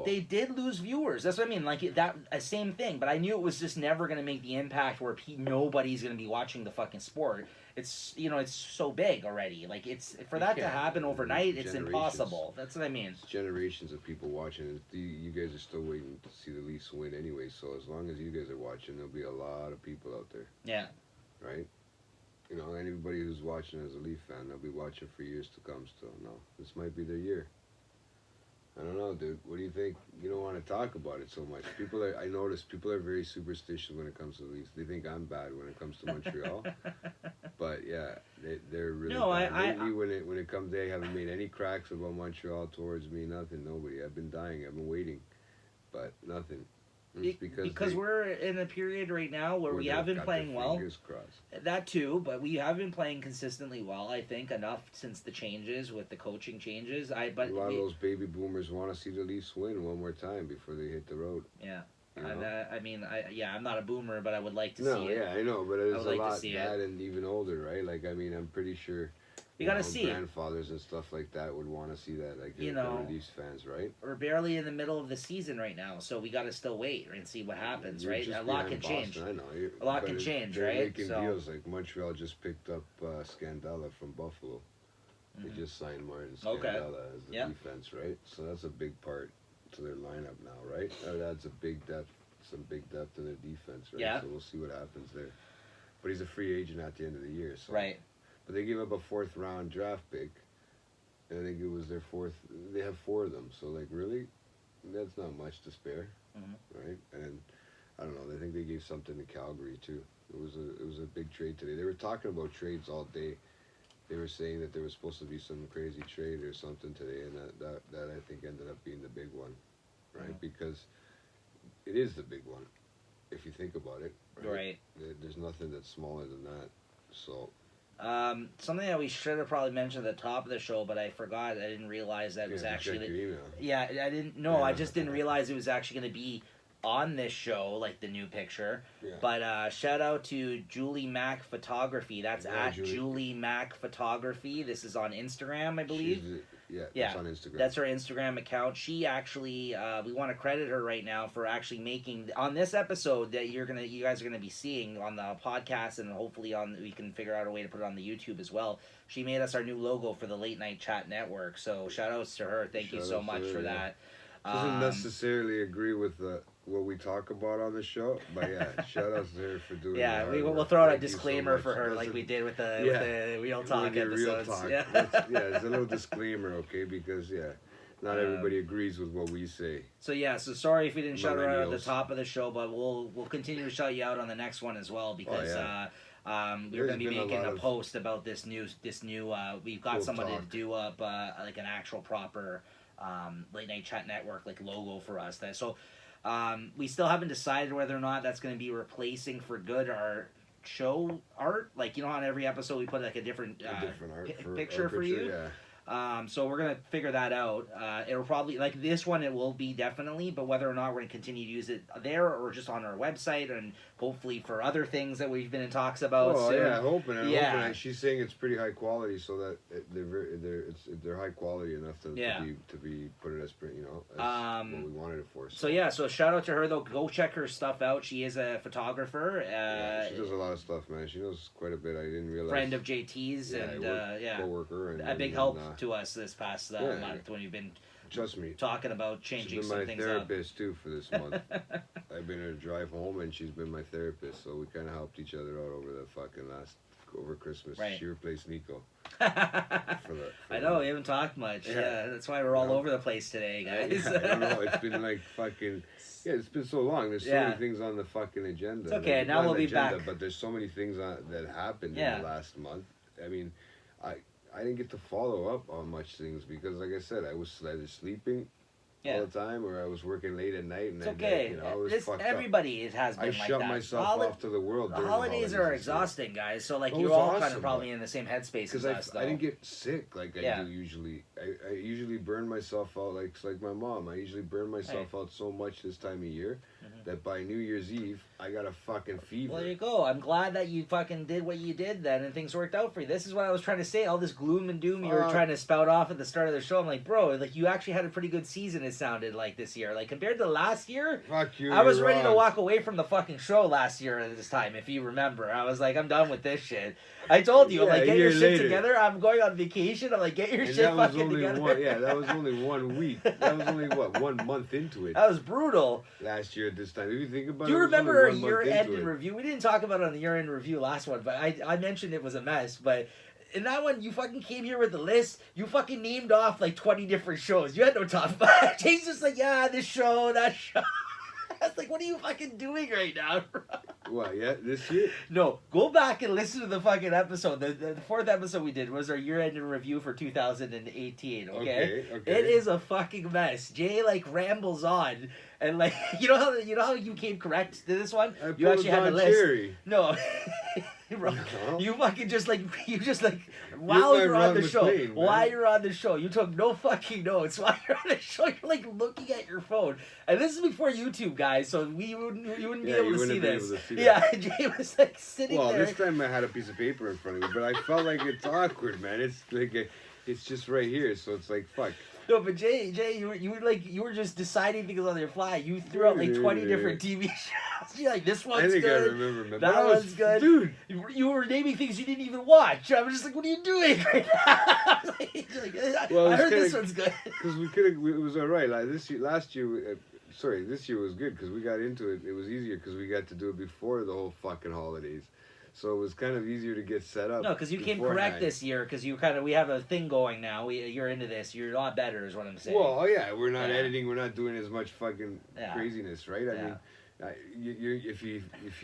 They did lose viewers. That's what I mean. Like that, same thing. But I knew it was just never going to make the impact where nobody's going to be watching the fucking sport. It's it's so big already. Like it's for that to happen overnight. It's impossible. That's what I mean. It's generations of people watching. You guys are still waiting to see the Leafs win anyway. So as long as you guys are watching, there'll be a lot of people out there. Yeah. Right. You know, anybody who's watching as a Leaf fan, they'll be watching for years to come still. No, this might be their year. I don't know, dude. What do you think? You don't want to talk about it so much. I notice people are very superstitious when it comes to the Leafs. They think I'm bad when it comes to Montreal. But, yeah, they're really bad. Lately, when it comes, they haven't made any cracks about Montreal towards me. Nothing. Nobody. I've been dying. I've been waiting. But nothing. Because we're in a period right now where we have been playing well. That too, but we have been playing consistently well. I think enough since the changes with the coaching changes. A lot of those baby boomers want to see the Leafs win one more time before they hit the road. Yeah, I'm not a boomer, but I would like to see it. Yeah, I know, but it's a lot that and even older, right? Like, I mean, I'm pretty sure. You gotta see grandfathers and stuff like that would want to see that, like Leafs fans, right? We're barely in the middle of the season right now, so we gotta still wait and see what happens, right? A lot can change. I know. A lot can change, they're right? Making deals like Montreal just picked up Scandella from Buffalo. They just signed Martin Scandella as the defense, right? So that's a big part to their lineup now, right? That adds some big depth in their defense, right? Yeah. So we'll see what happens there. But he's a free agent at the end of the year, so right. But they gave up a 4th round draft pick, and I think it was their 4th. They have 4 of them, so like really, that's not much to spare, right? And I don't know. I think they gave something to Calgary too. It was a big trade today. They were talking about trades all day. They were saying that there was supposed to be some crazy trade or something today, and that I think ended up being the big one, right? Because it is the big one, if you think about it. Right. There's nothing that's smaller than that. So. Something that we should have probably mentioned at the top of the show, but I forgot. I didn't realize that it was actually. Check your email. Yeah, I didn't. No, I just didn't realize it was actually going to be on this show, like the new picture. Yeah. But shout out to Julie Mac Photography. That's at Julie Mac Photography. This is on Instagram, I believe. It's on Instagram. That's her Instagram account. She actually, we want to credit her right now for actually making on this episode that you guys are gonna be seeing on the podcast, and hopefully we can figure out a way to put it on the YouTube as well. She made us our new logo for the Late Night Chat Network. So shout outs to her. Thank you so much for that. Doesn't necessarily agree with what we talk about on the show, but yeah, shout out to her for doing. Yeah, the we'll throw out a Thank you so disclaimer much. for her, like we did with the Real Talk Real episodes. Talk. Yeah. It's a little disclaimer, okay? Because not everybody agrees with what we say. So sorry if we didn't shout her out at the top of the show, but we'll continue to shout you out on the next one as well, because we're going to be making a post about this new we've got Cool somebody talk. to do up like an actual proper late night chat network like logo for us. We still haven't decided whether or not that's going to be replacing for good our show art. Like, you know, on every episode we put like a different picture for you. Yeah. So we're gonna figure that out. It'll probably, like this one, it will be definitely, but whether or not we're gonna continue to use it there or just on our website, and hopefully for other things that we've been in talks about. Oh soon. yeah, hoping. She's saying it's pretty high quality, so that they're high quality enough to be put it as what we wanted it for. So shout out to her though. Go check her stuff out. She is a photographer. She does a lot of stuff, man. She knows quite a bit. I didn't realize. Friend of JT's and coworker, and a big help to us this past month when you've been. Trust me. Talking about changing some things up. She's been my therapist too for this month. I've been her drive home, and she's been my therapist. So we kind of helped each other out over Christmas. Right. She replaced Nico. I know, we haven't talked much. Yeah, that's why we're all over the place today, guys. I don't know. It's been like fucking. Yeah, it's been so long. There's so many things on the fucking agenda. It's okay. Now we'll be back. But there's so many things that happened in the last month. I mean, I didn't get to follow up on much things because, like I said, I was either sleeping all the time or I was working late at night. And it's okay. I was fucked everybody up. has been like that. I shut myself off to the world. The holidays are exhausting, guys. So like you're all kind of probably in the same headspace as us. I didn't get sick like I do usually. I usually burn myself out like my mom. I usually burn myself out so much this time of year that by New Year's Eve I got a fucking fever. Well, there you go. I'm glad that you fucking did what you did then and things worked out for you. This is what I was trying to say. All this gloom and doom you were trying to spout off at the start of the show. I'm like, bro, like you actually had a pretty good season. It sounded like this year, like compared to last year. Fuck you. I was ready to walk away from the fucking show last year at this time. If you remember, I was like, I'm done with this shit. I told you, I'm like, get your shit together. I'm going on vacation. I'm like, get your shit fucking together. That was only 1 week. That was only 1 month into it. That was brutal. Last year at this time, if you think about it. Do you remember our year-end review? We didn't talk about it on the year-end review last one, but I mentioned it was a mess. But in that one, you fucking came here with a list. You fucking named off like 20 different shows. You had no top five. James was like, yeah, this show, that show. I was like, what are you fucking doing right now, bro? What, this year? No, go back and listen to the fucking episode. The fourth episode we did was our year-end review for 2018, okay? It is a fucking mess. Jay, like, rambles on. And, like, you know how you came correct to this one? You actually had a list. Cherry. No. Bro, you fucking while you're on the show, you took no fucking notes while you're on the show. You're like looking at your phone, and this is before YouTube, guys, so you wouldn't be able to see this. Jay was like sitting there. Well, this time I had a piece of paper in front of me, but I felt like it's awkward, man. It's like it's just right here, so it's like fuck. No, but Jay, you were just deciding things on your fly. You threw out like 20 different TV shows. You're like, this one's good. I remember, man. That one's good. Dude. You were naming things you didn't even watch. I was just like, what are you doing right now? I heard this one's good. Because it was all right. Like this year was good because we got into it. It was easier because we got to do it before the whole fucking holidays. So it was kind of easier to get set up. No, because you came correct this year. Because we have a thing going now. You're into this. You're a lot better, is what I'm saying. Well, yeah, we're not editing. We're not doing as much fucking craziness, right? I mean, if you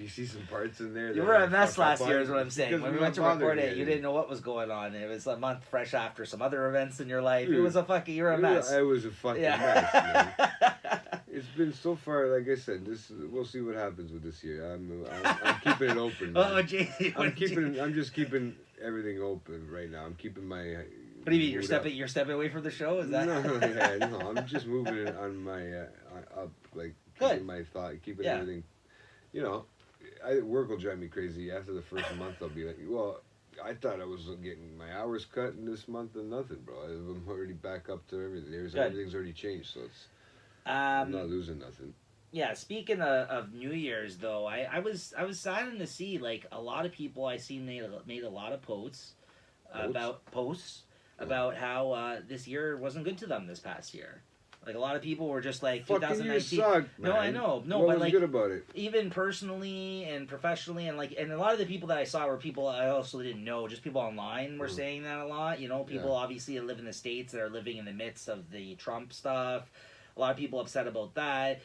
see some parts in there, you were a mess last year, is what I'm saying. When we went to record it, you didn't know what was going on. It was a month fresh after some other events in your life. Dude, it was a fucking. You're a mess. I was a fucking mess. Man. It's been so far, like I said. We'll see what happens with this year. I'm keeping it open. Oh, JC, I'm just keeping everything open right now. I'm keeping my. What do you mean? You're stepping away from the show? Is that? No. I'm just moving it on my up, like keeping my thought, keeping everything. You know, work will drive me crazy. After the first month, I'll be like, well, I thought I was getting my hours cut in this month and nothing, bro. I'm already back up to everything. Everything's already changed, so it's. I'm not losing nothing. Yeah, speaking of New Year's though, I was saddened to see like a lot of people I seen made a lot of posts about how this year wasn't good to them this past year. Like a lot of people were just like Fucking 2019. you suck, man. No, I know. No, what but was like good about it? even personally and professionally and a lot of the people that I saw were people I also didn't know. Just people online were saying that a lot. You know, people obviously that live in the States that are living in the midst of the Trump stuff. A lot of people upset about that.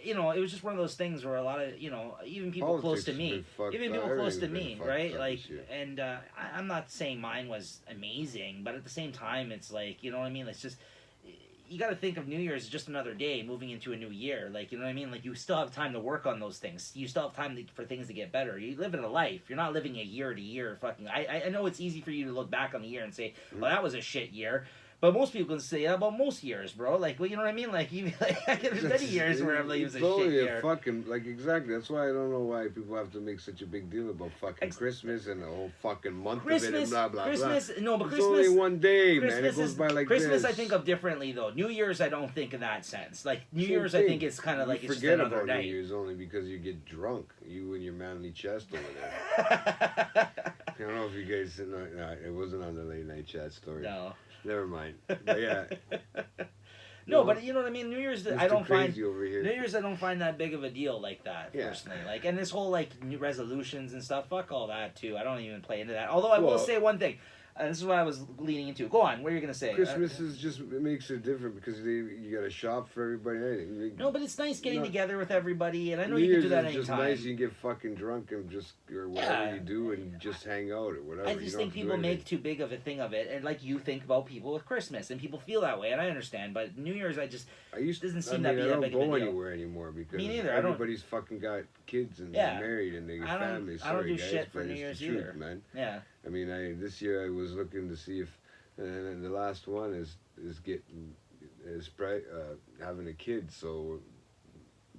You know, it was just one of those things where a lot of, you know, even people close to me, right? Like, and I'm not saying mine was amazing, but at the same time, it's like, you know what I mean? It's just, you got to think of New Year's as just another day moving into a new year. Like, you know what I mean? Like, you still have time to work on those things. You still have time for things to get better. You live in a life. You're not living a year to year fucking. I know it's easy for you to look back on the year and say, well, that was a shit year. But most people can say that about most years, bro. Like, well, you know what I mean? Like, even there's many years where I'm like, it was a shit year. Fucking, like, exactly. That's why I don't know why people have to make such a big deal about fucking Christmas and the whole fucking month of it and blah, blah, blah. No, but it's Christmas... only one day, man. It goes by like Christmas this. I think of differently, though. New Year's, I don't think in that sense. Like, New Year's, I think it's kind of like it's just another about night. New Year's only because you get drunk. You and your manly chest over there. I don't know if you guys... No, it wasn't on the late night chat story. No. Never mind. But yeah. No, but you know what I mean. New Year's, I don't find over here. New Year's. I don't find that big of a deal like that personally. Like, and this whole like new resolutions and stuff. Fuck all that too. I don't even play into that. Although I will say one thing. This is what I was leaning into. Go on. What are you gonna say? Christmas is just it makes it different because you got to shop for everybody. No, but it's nice getting together with everybody, and I know New you can do Year's that is anytime. just nice. You can get fucking drunk and just or whatever you do and just hang out or whatever. I just think people make too big of a thing of it, and like you think about people with Christmas, and people feel that way, and I understand. But New Year's, doesn't seem that big of a deal. I don't go anywhere anymore because everybody's fucking got kids and they're married and they got families. I don't do shit for New Year's either, man. Yeah. I mean, this year I was looking to see if, and the last one is having a kid, so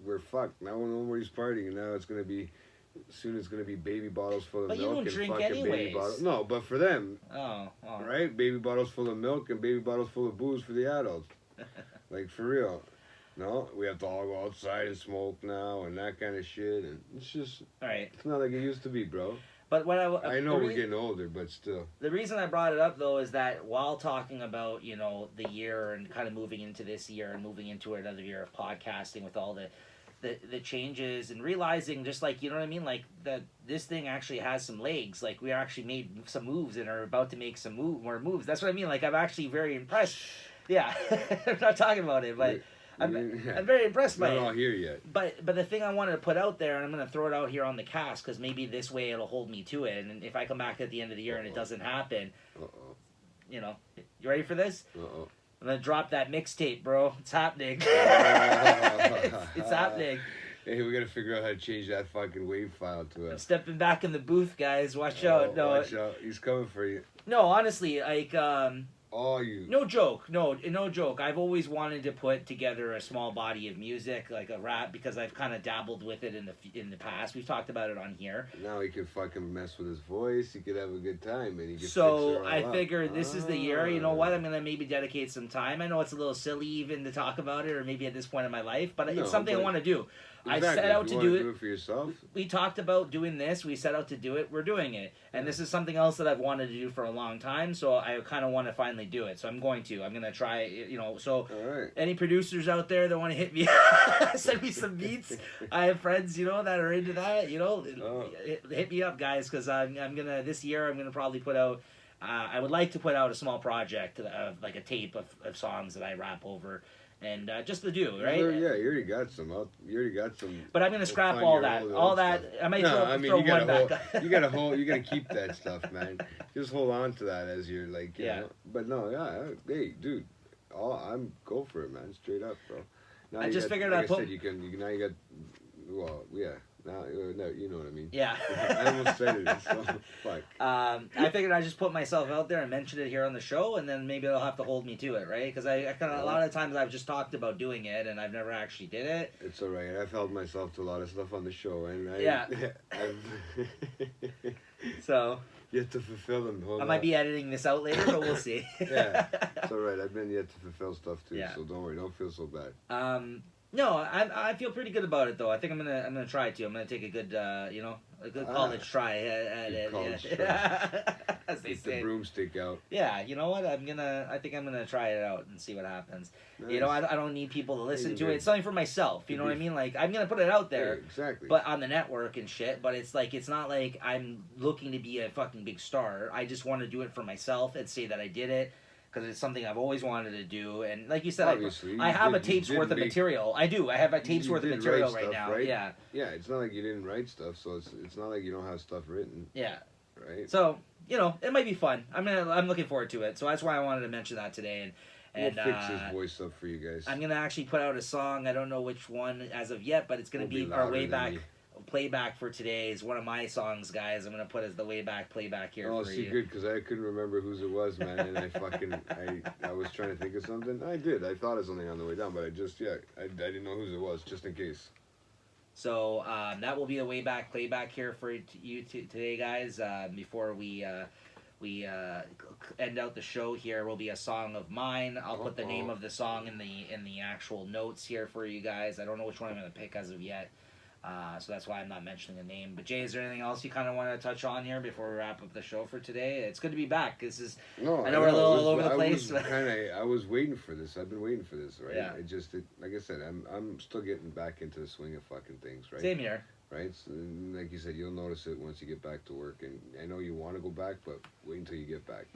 we're fucked. Now nobody's partying, and now it's gonna be, soon it's gonna be baby bottles full of milk. But you don't and drink fucking anyways. baby bottles. No, but for them. Oh. Right? Baby bottles full of milk and baby bottles full of booze for the adults. Like, for real. No, we have to all go outside and smoke now and that kind of shit, and it's just, Alright. It's not like it used to be, bro. But what I know we're getting older, but still. The reason I brought it up, though, is that while talking about, you know, the year and kind of moving into this year and moving into another year of podcasting with all the changes and realizing just like, you know what I mean? Like that this thing actually has some legs. Like we actually made some moves and are about to make some more moves. That's what I mean. Like I'm actually very impressed. Yeah. I'm not talking about it, but I'm very impressed by it. Not all here yet. But the thing I wanted to put out there, and I'm going to throw it out here on the cast, because maybe this way it'll hold me to it. And if I come back at the end of the year and it doesn't happen, you know, you ready for this? I'm going to drop that mixtape, bro. It's happening. It's happening. Hey, we got to figure out how to change that fucking wave file to I'm stepping back in the booth, guys. Watch out. No, watch out. He's coming for you. No, honestly, like, you. No joke. No joke. I've always wanted to put together a small body of music, like a rap, because I've kind of dabbled with it in the past. We've talked about it on here. Now he can fucking mess with his voice. He could have a good time, and he can. So I figured this is the year. You know what? I'm gonna maybe dedicate some time. I know it's a little silly even to talk about it, or maybe at this point in my life, but it's something I want to do. Exactly. I set out to do it for yourself. We talked about doing this. We set out to do it. We're doing it. And this is something else that I've wanted to do for a long time. So I kind of want to finally do it. So I'm going to. I'm going to try, you know. So any producers out there that want to hit me, send me some beats. I have friends, you know, that are into that. You know, hit me up, guys, because I'm going to, this year, I'm going to probably put out, I would like to put out a small project of like a tape of songs that I rap over. And just to do, right? Yeah, you already got some. You already got some. But I'm gonna scrap all that. All that. Stuff. I might throw one back. You gotta keep that stuff, man. Just hold on to that as you're like, you know. But no, hey, dude, I'm go for it, man. Straight up, bro. Now I just figured like I put. Said, you now you got. Well, yeah. No, you know what I mean. Yeah. I almost said it, so fuck. I figured I'd just put myself out there and mention it here on the show, and then maybe they'll have to hold me to it, right? Because I kind of, a lot of times I've just talked about doing it, and I've never actually did it. It's all right. I've held myself to a lot of stuff on the show, and I've so... yet to fulfill them. I might be editing this out later, but we'll see. Yeah, it's all right. I've been yet to fulfill stuff, too, so don't worry. Don't feel so bad. No, I feel pretty good about it though. I think I'm gonna try to. I'm gonna take a good a good college try at Good it. college Yeah. As they Take the say. broomstick out. Yeah, you know what? I think I'm gonna try it out and see what happens. You know, Nice. I don't need people to listen you to it. did. It's something for myself. You Could know what I be- mean? Like I'm gonna put it out Yeah, there, exactly. but on the network and shit. But it's like it's not like I'm looking to be a fucking big star. I just want to do it for myself and say that I did it because it's something I've always wanted to do. And like you said, Obviously, I have a you tape's did worth of make- material. I do. I have a tape's you worth of did material write right stuff, now. right? Yeah, Yeah, it's not like you didn't write stuff, so it's not like you don't have stuff written, yeah. right? So you know, it might be fun. I'm looking forward to it. So that's why I wanted to mention that today. And We'll fix his voice up for you guys. I'm gonna actually put out a song. I don't know which one as of yet, but it's gonna We'll be our louder way than back me. playback for today. Is one of my songs, guys. I'm gonna put as the way back playback here Oh, for see, you. good, because I couldn't remember whose it was, man, and I was trying to think of something. I did. I thought of something on the way down, but I didn't know whose it was, just in case. So that will be the way back playback here for you today, guys. Before we end out the show here, will be a song of mine. I'll put the name of the song in the actual notes here for you guys. I don't know which one I'm gonna pick as of yet. So that's why I'm not mentioning the name. But Jay, is there anything else you kind of want to touch on here before we wrap up the show for today? It's good to be back. This is No, I know we're a little all over the place. I was waiting for this. I've been waiting for this, right? Yeah. Like I said, I'm still getting back into the swing of fucking things, right? Same here. Right? So, like you said, you'll notice it once you get back to work, and I know you want to go back, but wait until you get back.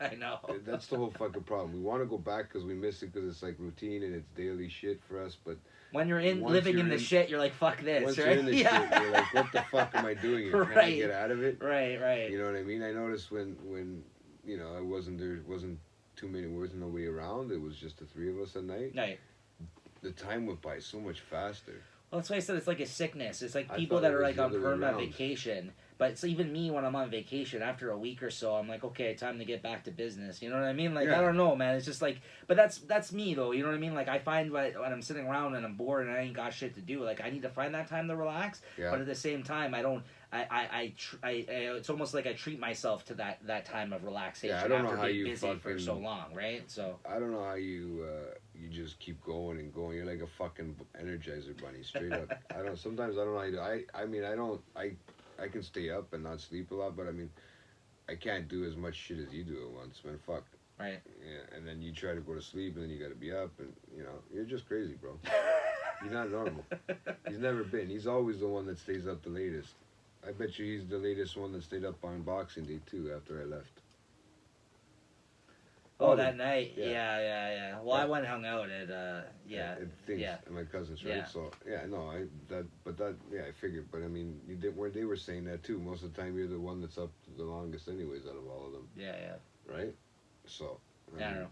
I know. That's the whole fucking problem. We want to go back because we miss it because it's like routine and it's daily shit for us, but When you're Once living you're in the in- shit, you're like, fuck this, once right? you're in the shit, you're like, what the fuck am I doing here? Can I Right. get out of it? Right. You know what I mean? I noticed when there wasn't too many words, nobody around. It was just the three of us at night. Right. The time went by so much faster. Well, that's why I said it's like a sickness. It's like I people thought that it are was like the on other way permanent around. vacation. But it's even me when I'm on vacation. After a week or so, I'm like, okay, time to get back to business. You know what I mean? Like, Yeah. I don't know, man. It's just like, but that's me though. You know what I mean? Like, I find when I'm sitting around and I'm bored and I ain't got shit to do, like I need to find that time to relax. Yeah. But at the same time, I don't. It's almost like I treat myself to that time of relaxation Yeah, I don't know after how being you busy for fucking- so long, right? So I don't know how you just keep going and going. You're like a fucking Energizer bunny, straight up. Sometimes I don't know how you do. I mean, I can stay up and not sleep a lot, but I mean, I can't do as much shit as you do at once, man. Fuck. right. Yeah, and then you try to go to sleep, and then you got to be up, and you're just crazy, bro. He's not normal. He's never been. He's always the one that stays up the latest. I bet you he's the latest one that stayed up on Boxing Day too. After I left. Oh, that night. yeah. Yeah. Well, I went and hung out at At things, yeah. at my cousin's, right? Yeah. So I figured, but I mean, they were saying that too. Most of the time, you're the one that's up the longest, anyways, out of all of them, Yeah. right? So, I don't know.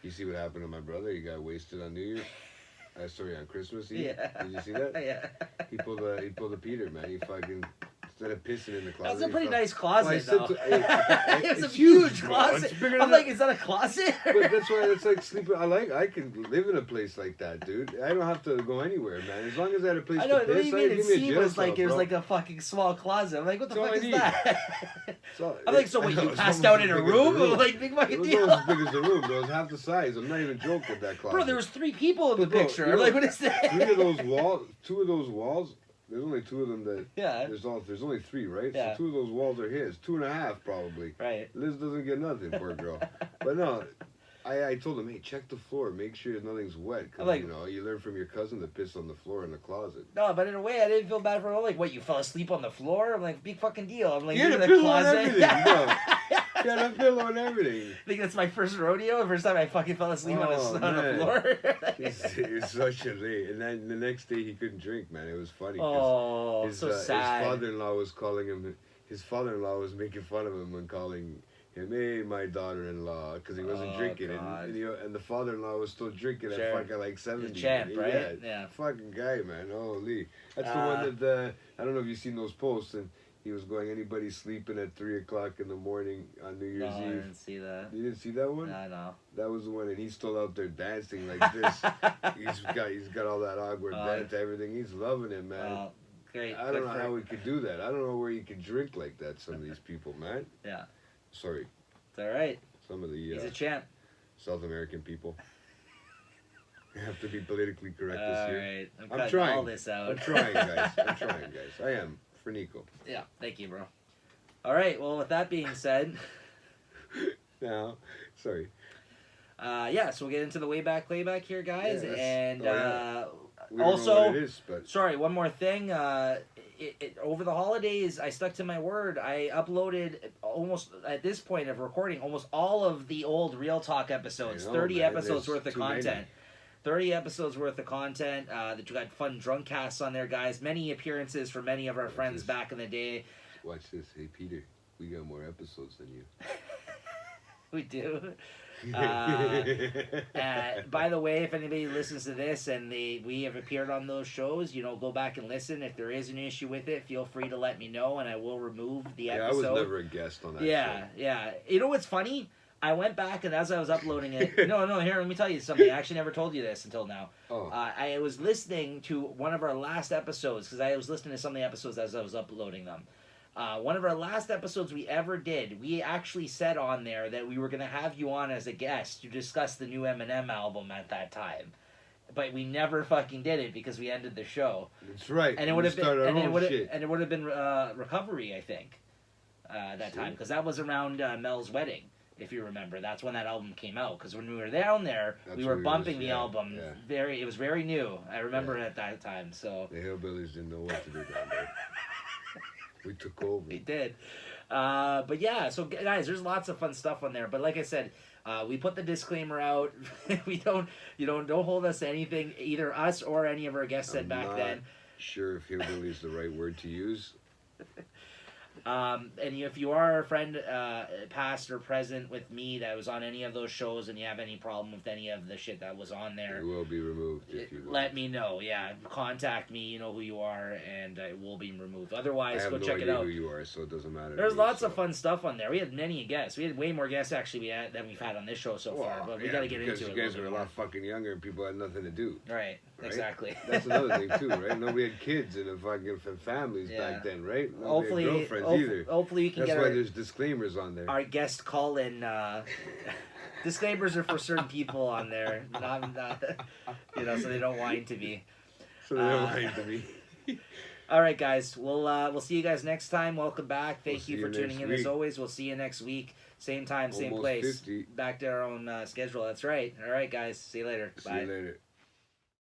You see what happened to my brother? He got wasted on New Year. Sorry, on Christmas Eve. Yeah. Did you see that? Yeah. He pulled a Peter, man. He fucking instead of pissing in the That closet. was a he pretty fuck- nice Well, I closet, said though. to- hey, It was a it's huge bro. closet. It's bigger I'm than like, is that a closet? But that's why it's like sleeping. I can live in a place like that, dude. I don't have to go anywhere, man. As long as I had a place I know. to What do piss, you I mean? give It me a seemed jail was like cell, it was bro. like a fucking small closet. I'm like, what the That's all fuck I is need. that? So, I'm like, so what? You it's passed almost out as in a big as the room? Like big It fucking was deal. almost as big as the room, bro. It was half the size. I'm not even joking with that closet. Bro, there was 3 people in the Bro, picture. you I'm know, like, what is that? 3 of those walls. 2 of those walls. There's only 2 of them that. Yeah. There's only 3, right? Yeah. So 2 of those walls are his. 2.5 probably. Right. Liz doesn't get nothing, poor girl. But no, I told him, hey, check the floor, make sure nothing's wet, because Like- you learn from your cousin to piss on the floor in the closet. No, but in a way, I didn't feel bad for him. Like, what? You fell asleep on the floor? I'm like, big fucking deal. I'm like, You had you're a in the pillow and closet. everything, bro. You had a pillow and everything. I think that's my first rodeo. The first time I fucking fell asleep on Oh, the man. floor. It's such a late. And then the next day he couldn't drink, man. It was funny. 'cause Oh, his, so sad. His father-in-law was calling him. His father-in-law was making fun of him when calling him, "Hey, my daughter-in-law," because he wasn't Oh, drinking, God. and the father-in-law was still drinking Sure. at fucking like 70. champ, right? Yeah, Yeah. fucking guy, man. Holy, that's the one that I don't know if you've seen those posts, and he was going, anybody sleeping at 3:00 in the morning on New No, Year's I Eve. didn't see that. You didn't see that one? No, no. That was the one, and he's still out there dancing like this. he's got all that awkward Oh. dance, everything. He's loving it, man. Well, great. I Good don't know for how him. we could do that. I don't know where you could drink like that. Some of these people, man. Yeah. Sorry, It's all right. some of the He's a champ. South American people. I have to be politically correct this All year. right, I'm I'm cutting trying. all this out. I'm trying, guys. I'm trying, guys. I am. For Nico. Yeah, thank you, bro. All right, well, with that being said, Now, sorry. so we'll get into the way back playback here, guys, Yeah, and we don't know also, what it is, but sorry, one more thing. Over the holidays, I stuck to my word. I uploaded almost, at this point of recording, almost all of the old Real Talk episodes. I know, 30 man, episodes there's worth of too many. content. 30 episodes worth of content. That you got fun drunk casts on there, guys. Many appearances for many of our friends back in the day. Watch this. Hey, Peter, we got more episodes than you. We do. By the way, if anybody listens to this and we have appeared on those shows, go back and listen. If there is an issue with it, feel free to let me know, and I will remove the episode. I was never a guest on that show. Yeah. You know what's funny? I went back, and as I was uploading it... No, here, let me tell you something. I actually never told you this until now. Oh. I was listening to one of our last episodes, because I was listening to some of the episodes as I was uploading them. One of our last episodes we ever did, we actually said on there that we were going to have you on as a guest to discuss the new Eminem album at that time. But we never fucking did it because we ended the show. That's right. And it would have been Recovery, I think, that time, because that was around Mel's wedding. If you remember, that's when that album came out. Because when we were down there, we were bumping the album. Yeah. It was very new. I remember it at that time. So the hillbillies didn't know what to do down there. We took over. We did. But yeah, so guys, there's lots of fun stuff on there. But like I said, we put the disclaimer out. We don't hold us to anything, either us or any of our guests said back then. Sure if hillbilly is the right word to use. And if you are a friend, past or present with me that was on any of those shows, and you have any problem with any of the shit that was on there, it will be removed. If you let me know. Yeah, contact me. You know who you are, and it will be removed. Otherwise, go check it out. I have no idea who you are, so it doesn't matter. There's lots of fun stuff on there. We had many guests. We had way more guests actually than we've had on this show so far. But we got to get into it. Because you guys were a lot fucking younger, and people had nothing to do. Right. Exactly. That's another thing too, right? Nobody had kids and fucking families back then, right? Nobody had girlfriends either. Hopefully, we can That's get. That's why there's disclaimers on there. Our guest call-in disclaimers are for certain people on there, not so they don't whine to me. So they don't whine to me. All right, guys. We'll see you guys next time. Welcome back. Thank you for tuning in as always. We'll see you next week. Same time, same place. 50. Back to our own schedule. That's right. All right, guys. See you later. Bye. See you later.